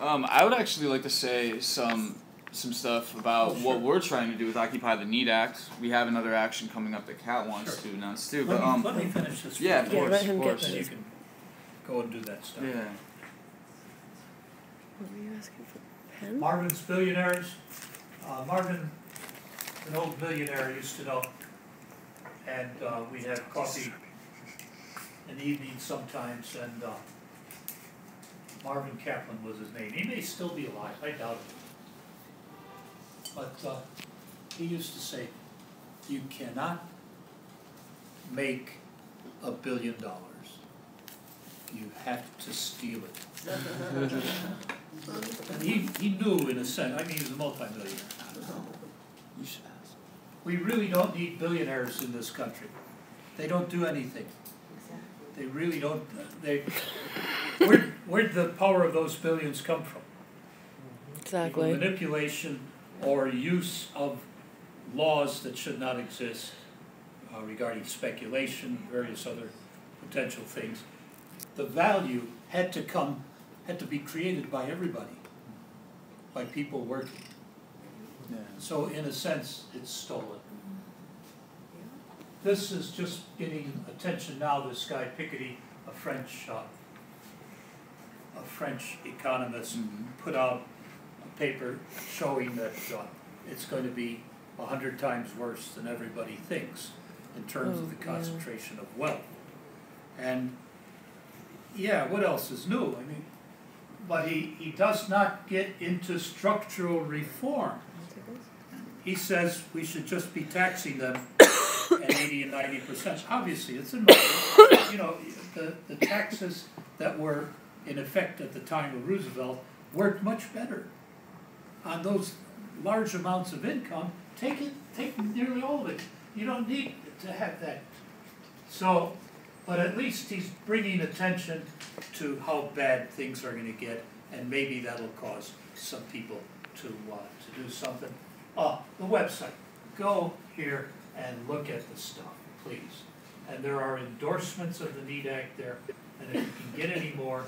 [SPEAKER 3] I would actually like to say some stuff about what we're trying to do with Occupy the Need Act. We have another action coming up that Kat wants to announce too.
[SPEAKER 1] Let me finish this.
[SPEAKER 3] Yeah, of course,
[SPEAKER 4] let him
[SPEAKER 3] of
[SPEAKER 4] get
[SPEAKER 3] course.
[SPEAKER 1] Then you can go and do that stuff.
[SPEAKER 3] Yeah.
[SPEAKER 4] What were you asking for? Pen?
[SPEAKER 1] Marvin's Billionaires. Marvin, an old billionaire, used to know, and we'd have coffee in the evening sometimes, and Marvin Kaplan was his name. He may still be alive, I doubt it. But he used to say, you cannot make $1 billion. You have to steal it. And he knew in a sense, he was a multimillionaire.
[SPEAKER 3] You should ask.
[SPEAKER 1] We really don't need billionaires in this country. They don't do anything. They really don't. Where'd the power of those billions come from?
[SPEAKER 4] Exactly.
[SPEAKER 1] Manipulation or use of laws that should not exist regarding speculation, various other potential things. The value had to be created by everybody, by people working.
[SPEAKER 3] Yeah.
[SPEAKER 1] So in a sense, it's stolen. This is just getting attention now. This guy Piketty, a French economist, put out a paper showing that it's going to be 100 times worse than everybody thinks in terms of the concentration of wealth. And what else is new? But he does not get into structural reform. He says we should just be taxing them at 80 and 90%. Obviously, it's a no. The taxes that were in effect at the time of Roosevelt worked much better. On those large amounts of income, take nearly all of it. You don't need to have that. So, but at least he's bringing attention to how bad things are going to get, and maybe that'll cause some people to do something. The website. Go here and look at the stuff, please. And there are endorsements of the NEED Act there, and if you can get any more,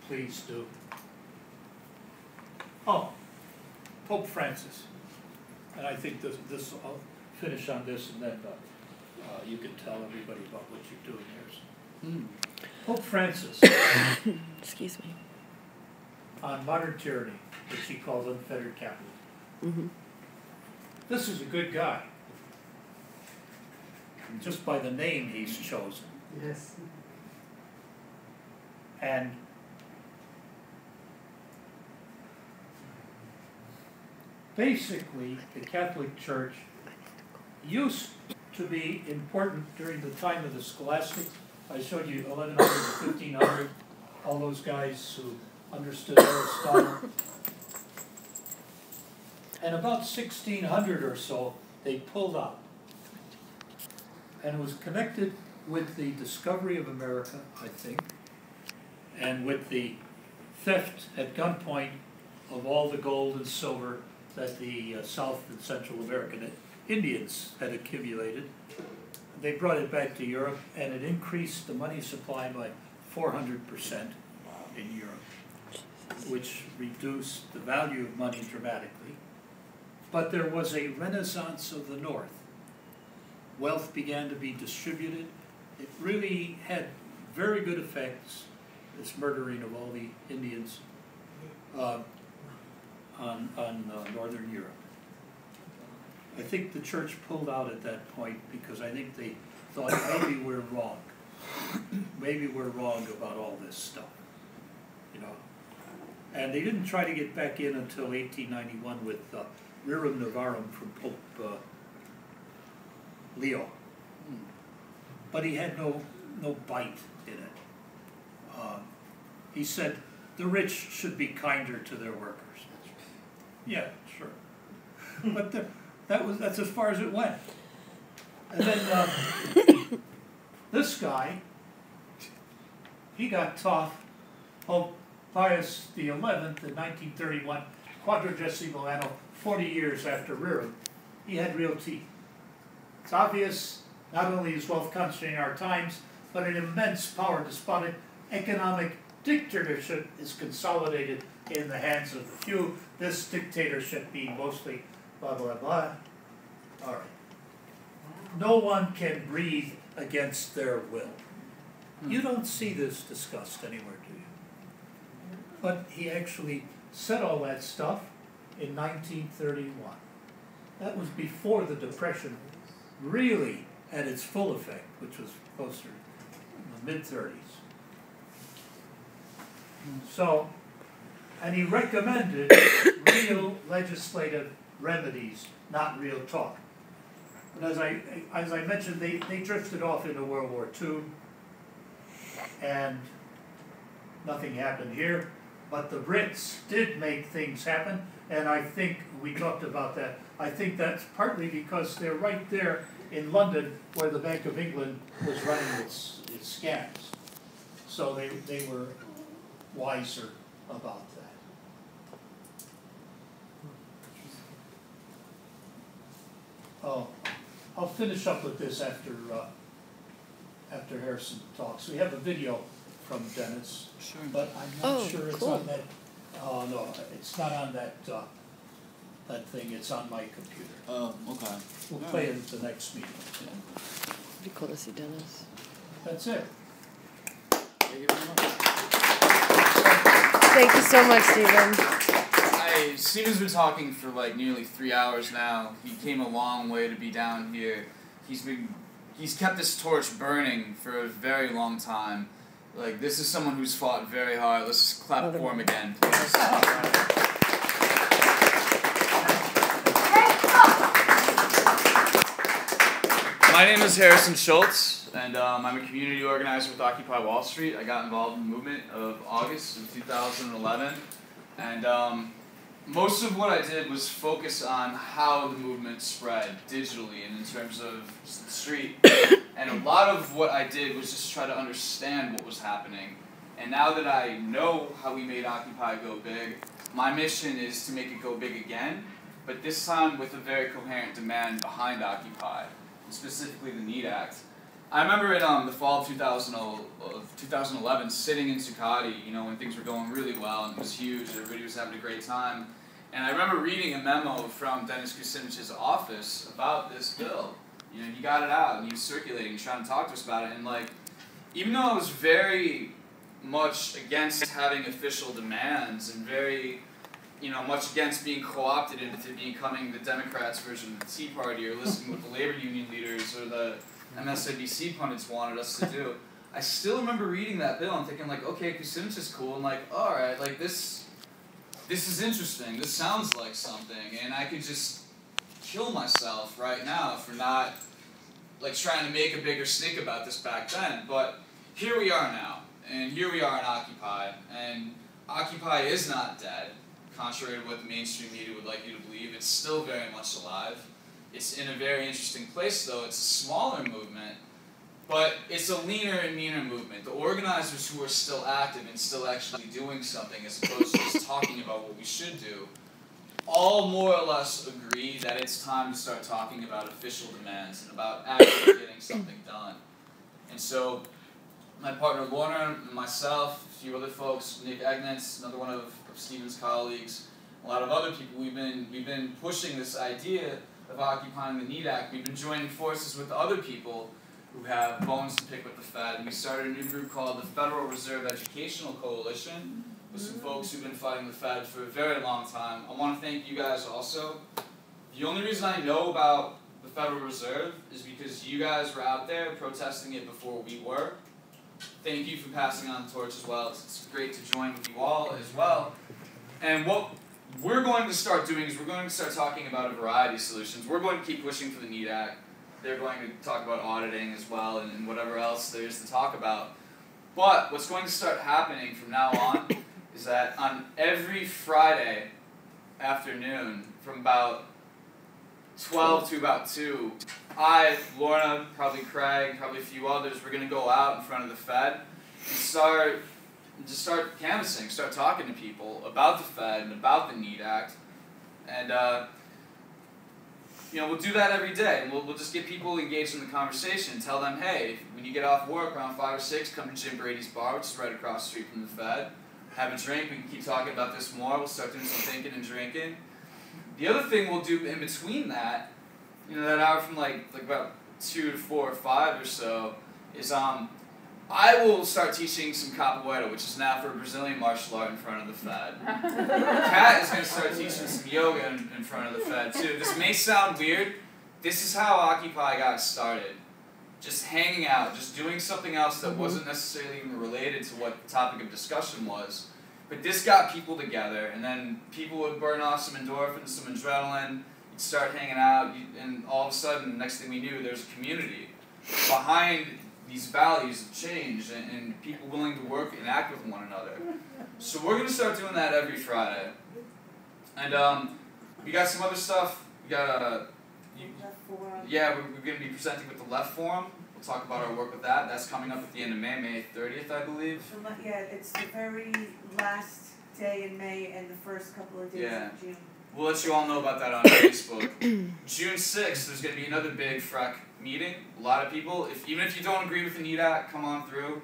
[SPEAKER 1] please do. Pope Francis. And I think this I'll finish on this, and then you can tell everybody about what you're doing here. Pope Francis.
[SPEAKER 4] Excuse me.
[SPEAKER 1] On modern tyranny, which he calls unfettered capitalism.
[SPEAKER 4] Mm-hmm.
[SPEAKER 1] This is a good guy. Just by the name he's chosen.
[SPEAKER 6] Yes.
[SPEAKER 1] And basically, the Catholic Church used to be important during the time of the scholastics. I showed you 1100 to 1500, all those guys who understood Aristotle. And about 1600 or so, they pulled out. And it was connected with the discovery of America, I think, and with the theft at gunpoint of all the gold and silver that the South and Central American Indians had accumulated. They brought it back to Europe, and it increased the money supply by 400% in Europe, which reduced the value of money dramatically. But there was a renaissance of the North. Wealth began to be distributed. It really had very good effects, this murdering of all the Indians on Northern Europe. I think the church pulled out at that point because I think they thought maybe we're wrong. Maybe we're wrong about all this stuff, you know. And they didn't try to get back in until 1891 with Rerum Novarum from Pope Leo. But he had no bite in it. He said the rich should be kinder to their workers. Yeah, sure. But that's as far as it went. And then this guy, he got tough. Pope Pius XI in 1931, quadragesimo anno, 40 years after Rerum, he had real teeth. It's obvious not only is wealth concentrating our times, but an immense power despotic economic dictatorship is consolidated in the hands of the few. This dictatorship being mostly blah, blah, blah. All right. No one can breathe against their will. You don't see this discussed anywhere, do you? But he actually said all that stuff in 1931. That was before the Depression really had its full effect, which was closer in the mid-30s. So, and he recommended real legislative remedies, not real talk. But as I mentioned, they drifted off into World War II, and nothing happened here. But the Brits did make things happen, and I think we talked about that. I think that's partly because they're right there in London where the Bank of England was running its scams. So they were wiser about that. Oh, I'll finish up with this after Harrison talks. We have a video from Dennis,
[SPEAKER 3] Sure.
[SPEAKER 1] but I'm not sure it's on that. Oh no, it's not on that that thing. It's on my computer.
[SPEAKER 3] Oh, okay.
[SPEAKER 1] We'll play it at the next meeting.
[SPEAKER 4] It'd be cool to see Dennis.
[SPEAKER 1] That's it.
[SPEAKER 3] Thank you very much.
[SPEAKER 4] Thank you so much, Stephen.
[SPEAKER 3] Stephen's been talking for like nearly 3 hours now. He came a long way to be down here. He's kept this torch burning for a very long time. Like, this is someone who's fought very hard. Let's just clap for him again, please. My name is Harrison Schultz, and I'm a community organizer with Occupy Wall Street. I got involved in the movement of August of 2011, and most of what I did was focus on how the movement spread digitally and in terms of the street. And a lot of what I did was just try to understand what was happening. And now that I know how we made Occupy go big, my mission is to make it go big again, but this time with a very coherent demand behind Occupy, specifically the NEED Act. I remember in the fall of 2011 sitting in Zuccotti, you know, when things were going really well and it was huge, everybody was having a great time. And I remember reading a memo from Dennis Kucinich's office about this bill. You know, he got it out and he was circulating, trying to talk to us about it. And like, even though I was very much against having official demands and very, you know, much against being co-opted into becoming the Democrats' version of the Tea Party or listening to what the labor union leaders or the MSNBC pundits wanted us to do, I still remember reading that bill and thinking like, okay, Kucinich is cool, and like, alright, like this is interesting, this sounds like something, and I could just kill myself right now for not like trying to make a bigger stink about this back then. But here we are now, and here we are in Occupy, and Occupy is not dead, contrary to what the mainstream media would like you to believe. It's still very much alive. It's in a very interesting place though. It's a smaller movement, but it's a leaner and meaner movement. The organizers who are still active and still actually doing something as opposed to just talking about what we should do, all more or less agree that it's time to start talking about official demands and about actually getting something done. And so my partner Lorna, myself, a few other folks, Nick Egnitz, another one of Stephen's colleagues, a lot of other people, we've been pushing this idea of occupying the NEED Act. We've been joining forces with other people who have bones to pick with the Fed, and we started a new group called the Federal Reserve Educational Coalition, with some folks who've been fighting the Fed for a very long time. I want to thank you guys also. The only reason I know about the Federal Reserve is because you guys were out there protesting it before we were. Thank you for passing on the torch as well. It's great to join with you all as well. And what we're going to start doing is we're going to start talking about a variety of solutions. We're going to keep pushing for the NEAT Act. They're going to talk about auditing as well and whatever else there is to talk about. But what's going to start happening from now on is that on every Friday afternoon from about 12 to about 2, I, Lorna, probably Craig, probably a few others, we're going to go out in front of the Fed and start canvassing, start talking to people about the Fed and about the NEAT Act. And, you know, we'll do that every day. And we'll just get people engaged in the conversation, tell them, hey, when you get off work around 5 or 6, come to Jim Brady's bar, which is right across the street from the Fed. Have a drink. We can keep talking about this more. We'll start doing some thinking and drinking. The other thing we'll do in between that, you know, that hour from like about 2 to 4 or 5 or so, is I will start teaching some capoeira, which is now for Brazilian martial art in front of the Fed. Kat is going to start teaching some yoga in front of the Fed too. This may sound weird. This is how Occupy got started. Just hanging out, just doing something else that wasn't necessarily even related to what the topic of discussion was. But this got people together, and then people would burn off some endorphins, some adrenaline, you'd start hanging out, and all of a sudden, next thing we knew, there's a community behind these values of change and people willing to work and act with one another. So we're going to start doing that every Friday. And we got some other stuff. We got yeah, we're going to be presenting with the Left Forum. We'll talk about our work with that. That's coming up at the end of May, May 30th, I believe.
[SPEAKER 8] Yeah, it's the very last day in May and the first couple of days of June.
[SPEAKER 3] We'll let you all know about that on Facebook. June 6th, there's going to be another big FREC meeting. A lot of people, even if you don't agree with the NEAT Act, come on through.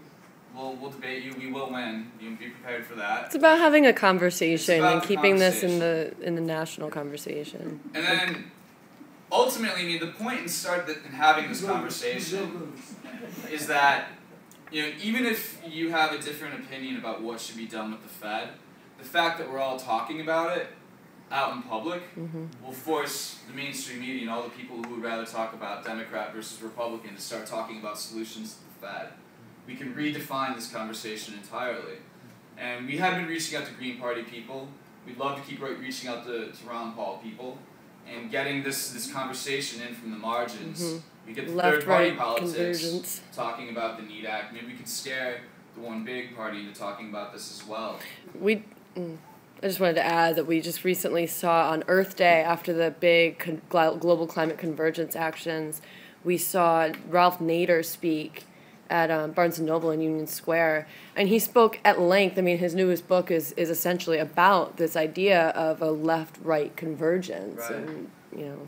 [SPEAKER 3] We'll debate you. We will win. You can be prepared for that.
[SPEAKER 4] It's about having a conversation and keeping this in the national conversation.
[SPEAKER 3] And then, ultimately, I mean, the point in having this conversation is that, you know, even if you have a different opinion about what should be done with the Fed, the fact that we're all talking about it out in public will force the mainstream media and all the people who would rather talk about Democrat versus Republican to start talking about solutions to the Fed. We can redefine this conversation entirely. And we have been reaching out to Green Party people. We'd love to keep reaching out to Ron Paul people and getting this conversation in from the margins. We get the third-party politics talking about the NEAT Act. Maybe we could scare the one big party into talking about this as well.
[SPEAKER 4] I just wanted to add that we just recently saw on Earth Day, after the big global climate convergence actions, we saw Ralph Nader speak at Barnes & Noble in Union Square. And he spoke at length. I mean, his newest book is essentially about this idea of a left-right convergence.
[SPEAKER 3] Right.
[SPEAKER 4] And, you know,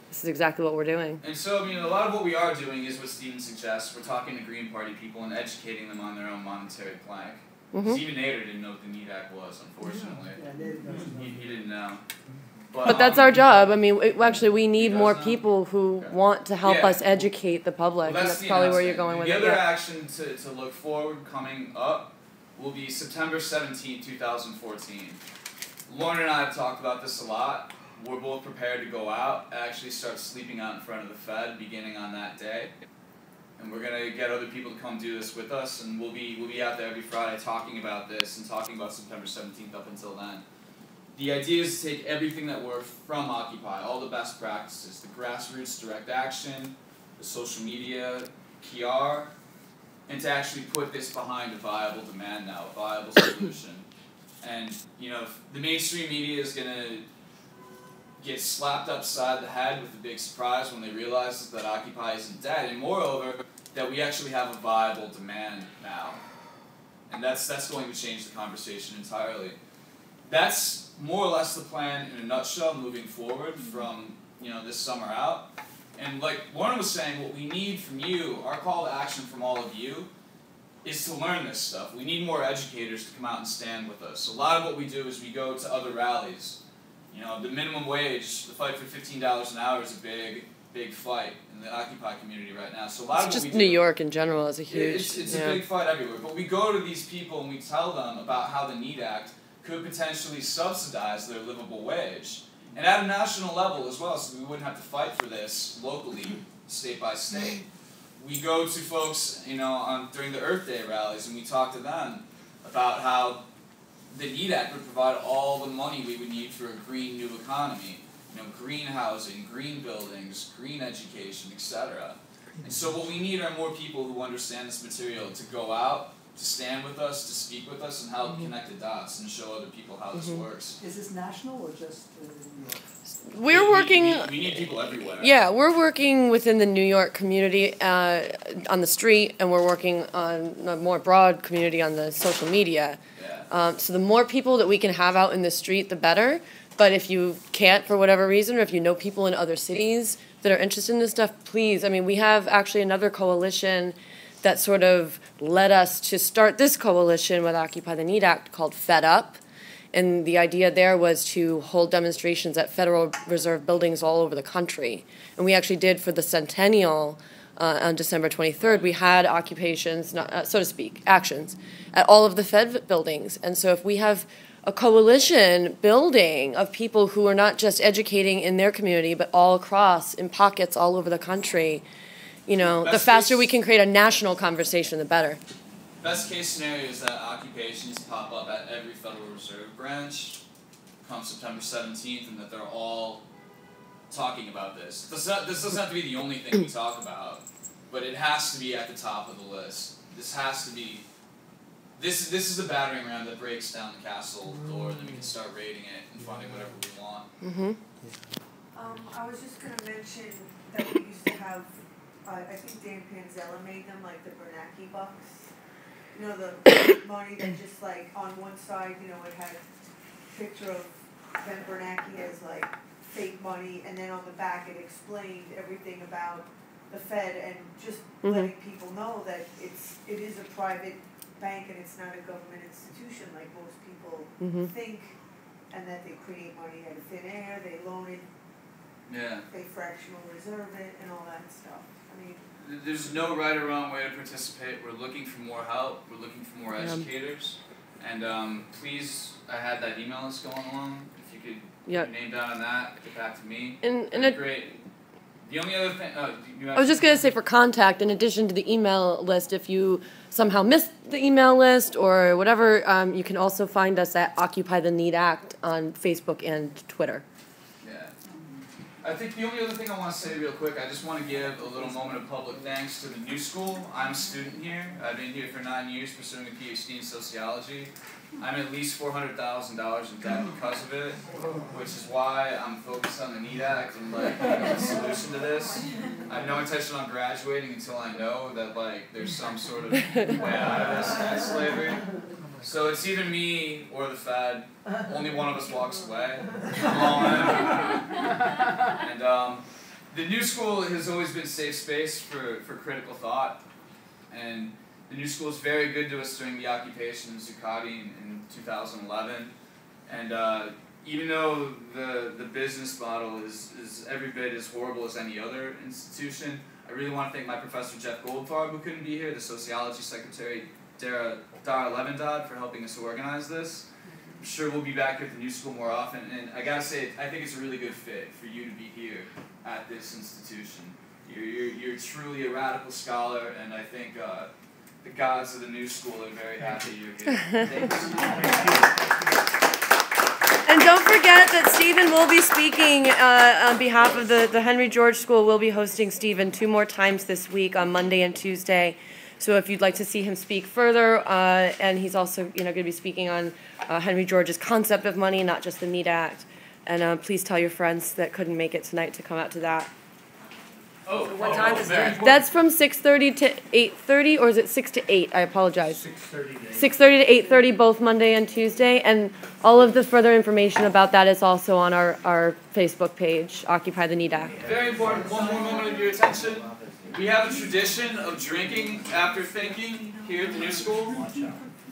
[SPEAKER 4] this is exactly what we're doing.
[SPEAKER 3] And so, I mean, a lot of what we are doing is what Stephen suggests. We're talking to Green Party people and educating them on their own monetary plank. Even Nader didn't know what the NEAT Act was, unfortunately. He didn't know.
[SPEAKER 4] But that's our job. I mean, actually, we need more people who want to help us educate the public,
[SPEAKER 3] well,
[SPEAKER 4] and that's probably where you're going with it.
[SPEAKER 3] The other action to look forward coming up will be September 17th, 2014. Lauren and I have talked about this a lot. We're both prepared to go out and actually start sleeping out in front of the Fed beginning on that day. And we're going to get other people to come do this with us, and we'll be out there every Friday talking about this and talking about September 17th up until then. The idea is to take everything that worked from Occupy, all the best practices, the grassroots direct action, the social media, PR, and to actually put this behind a viable demand now, a viable solution. And, you know, the mainstream media is going to get slapped upside the head with a big surprise when they realize that Occupy isn't dead, and moreover, that we actually have a viable demand now. And that's going to change the conversation entirely. That's more or less the plan in a nutshell moving forward from, you know, this summer out. And like Lauren was saying, what we need from you, our call to action from all of you, is to learn this stuff. We need more educators to come out and stand with us. A lot of what we do is we go to other rallies. You know, the minimum wage, the fight for $15 an hour is a big fight in the Occupy community right now. So a lot of
[SPEAKER 4] just
[SPEAKER 3] what we
[SPEAKER 4] New
[SPEAKER 3] do,
[SPEAKER 4] York in general is a huge...
[SPEAKER 3] It's a big fight everywhere. But we go to these people and we tell them about how the NEAT Act could potentially subsidize their livable wage. And at a national level as well, so we wouldn't have to fight for this locally, state by state. We go to folks, you know, during the Earth Day rallies, and we talk to them about how the NEED Act would provide all the money we would need for a green new economy. You know, green housing, green buildings, green education, etc. And so what we need are more people who understand this material to go out, to stand with us, to speak with us, and help connect the dots and show other people how this works.
[SPEAKER 9] Is this national or just New York?
[SPEAKER 4] We're working.
[SPEAKER 3] We need people everywhere.
[SPEAKER 4] Yeah, we're working within the New York community on the street, and we're working on a more broad community on the social media.
[SPEAKER 3] Yeah.
[SPEAKER 4] So the more people that we can have out in the street, the better. But if you can't for whatever reason, or if you know people in other cities that are interested in this stuff, please. I mean, we have actually another coalition that sort of led us to start this coalition with Occupy the NEED Act called Fed Up. And the idea there was to hold demonstrations at Federal Reserve buildings all over the country. And we actually did for the centennial on December 23rd. We had occupations, so to speak, actions at all of the Fed buildings. And so if we have a coalition building of people who are not just educating in their community, but all across, in pockets all over the country, you know, the faster we can create a national conversation, the better.
[SPEAKER 3] Best case scenario is that occupations pop up at every Federal Reserve branch come September 17th, and that they're all talking about this. This doesn't have to be the only thing we talk about, but it has to be at the top of the list. This has to be. This is a battering ram that breaks down the castle door, and then we can start raiding it and finding whatever we want.
[SPEAKER 4] Mm-hmm.
[SPEAKER 8] I was just gonna mention that we used to have, I think Dan Panzella made them, like the Bernanke bucks. You know, the money that just like, on one side, you know, it had a picture of Ben Bernanke as like fake money, and then on the back it explained everything about the Fed, and just letting people know that it is a private bank and it's not a government institution like most people think, and that they create money out of thin air, they loan it, they fractional reserve it, and all that stuff. I mean,
[SPEAKER 3] there's no right or wrong way to participate. We're looking for more help. We're looking for more educators. And please, I had that email list going along. If you could put your name down on that, get back to me.
[SPEAKER 4] And
[SPEAKER 3] great. The only other thing,
[SPEAKER 4] I was just going to say, for contact, in addition to the email list, if you somehow missed the email list or whatever, you can also find us at Occupy the NEED Act on Facebook and Twitter.
[SPEAKER 3] Yeah. I think the only other thing I want to say real quick, I just want to give a little moment of public thanks to the New School. I'm a student here. I've been here for 9 years pursuing a PhD in sociology. I'm at least $400,000 in debt because of it, which is why I'm focused on the NEED Act and like a solution to this. I have no intention on graduating until I know that like there's some sort of way out of this debt slavery. So it's either me or the Fed. Only one of us walks away. I'm all in. And the New School has always been a safe space for critical thought, and the New School is very good to us during the occupation of Zuccotti in 2011, and even though the business model is every bit as horrible as any other institution, I really want to thank my professor Jeff Goldfarb, who couldn't be here, the sociology secretary Dara Levendad, for helping us organize this. I'm sure we'll be back at the New School more often, and I gotta say, I think it's a really good fit for you to be here at this institution. You're truly a radical scholar, and I think the gods of the New School are very happy you're here. Thank you.
[SPEAKER 4] And don't forget that Stephen will be speaking on behalf of the Henry George School. We'll be hosting Stephen 2 more times this week on Monday and Tuesday. So if you'd like to see him speak further, and he's also going to be speaking on Henry George's concept of money, not just the NEED Act. And please tell your friends that couldn't make it tonight to come out to that.
[SPEAKER 3] Oh,
[SPEAKER 4] What time is that? That's from 6:30 to 8:30, or is it 6 to 8? I apologize. 6:30 to 8:30, both Monday and Tuesday. And all of the further information about that is also on our Facebook page, Occupy the NEED Act.
[SPEAKER 3] Very important, one more moment of your attention. We have a tradition of drinking after thinking here at the New School.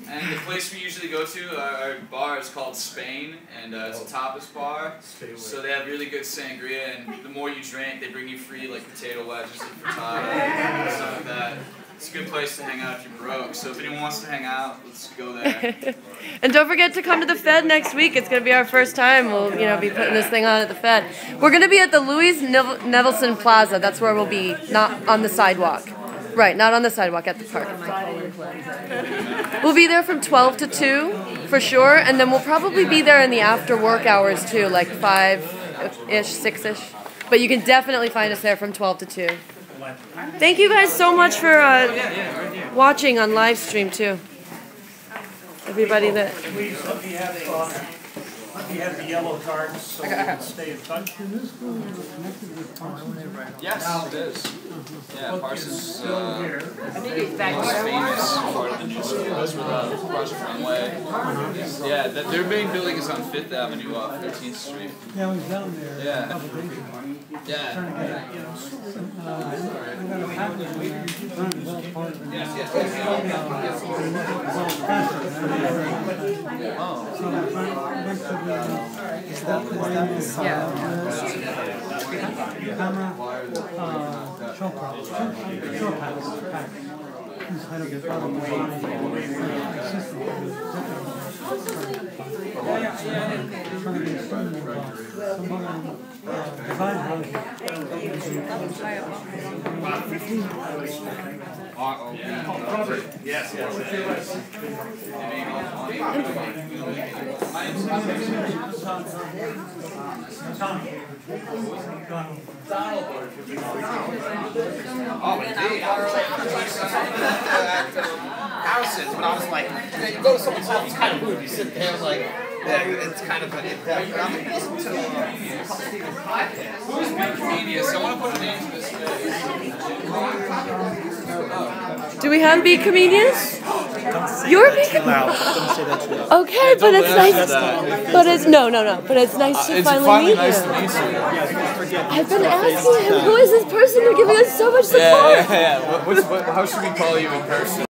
[SPEAKER 3] And the place we usually go to, our bar is called Spain, and it's a tapas bar. So they have really good sangria, and the more you drink, they bring you free like potato wedges and frittata and stuff like that. It's a good place to hang out if you're broke. So if anyone wants to hang out, let's go there.
[SPEAKER 4] And don't forget to come to the Fed next week. It's going to be our first time. We'll, be putting this thing on at the Fed. We're going to be at the Louis Nevelson Plaza. That's where we'll be, not on the sidewalk. Right, not on the sidewalk, at the park. We'll be there from 12 to 2, for sure. And then we'll probably be there in the after work hours, too, like 5-ish, 6-ish. But you can definitely find us there from 12 to 2. Thank you guys so much for watching on live stream, too. Everybody that...
[SPEAKER 1] Please let me have the yellow cards so we can stay in touch.
[SPEAKER 3] Yes, it is. Yeah, Parsons is the most famous part of the new school. Those were the Project Runway. Yeah, their main building is on 5th Avenue off 13th Street.
[SPEAKER 6] Yeah, I was down there a
[SPEAKER 3] Yeah.
[SPEAKER 6] couple days ago.
[SPEAKER 3] Yeah.
[SPEAKER 6] Trying to get, I got a package trying to develop part of it. So I went to the camera show pack. He's head of the product design system. Trying to get some design
[SPEAKER 2] Yes. Houses, but I was like, you go to someone's house, it's kind of rude. You sit there like, it's kind of an I'm like, listen to
[SPEAKER 3] Who's big comedians? I want to put a name to this face.
[SPEAKER 4] Do we have big comedians? You're a big comedian. Okay, but it's nice. But it's no. But it's nice to finally meet him. I've been asking him, who is this person? They're giving us so much support.
[SPEAKER 3] Yeah. How should we call you in person?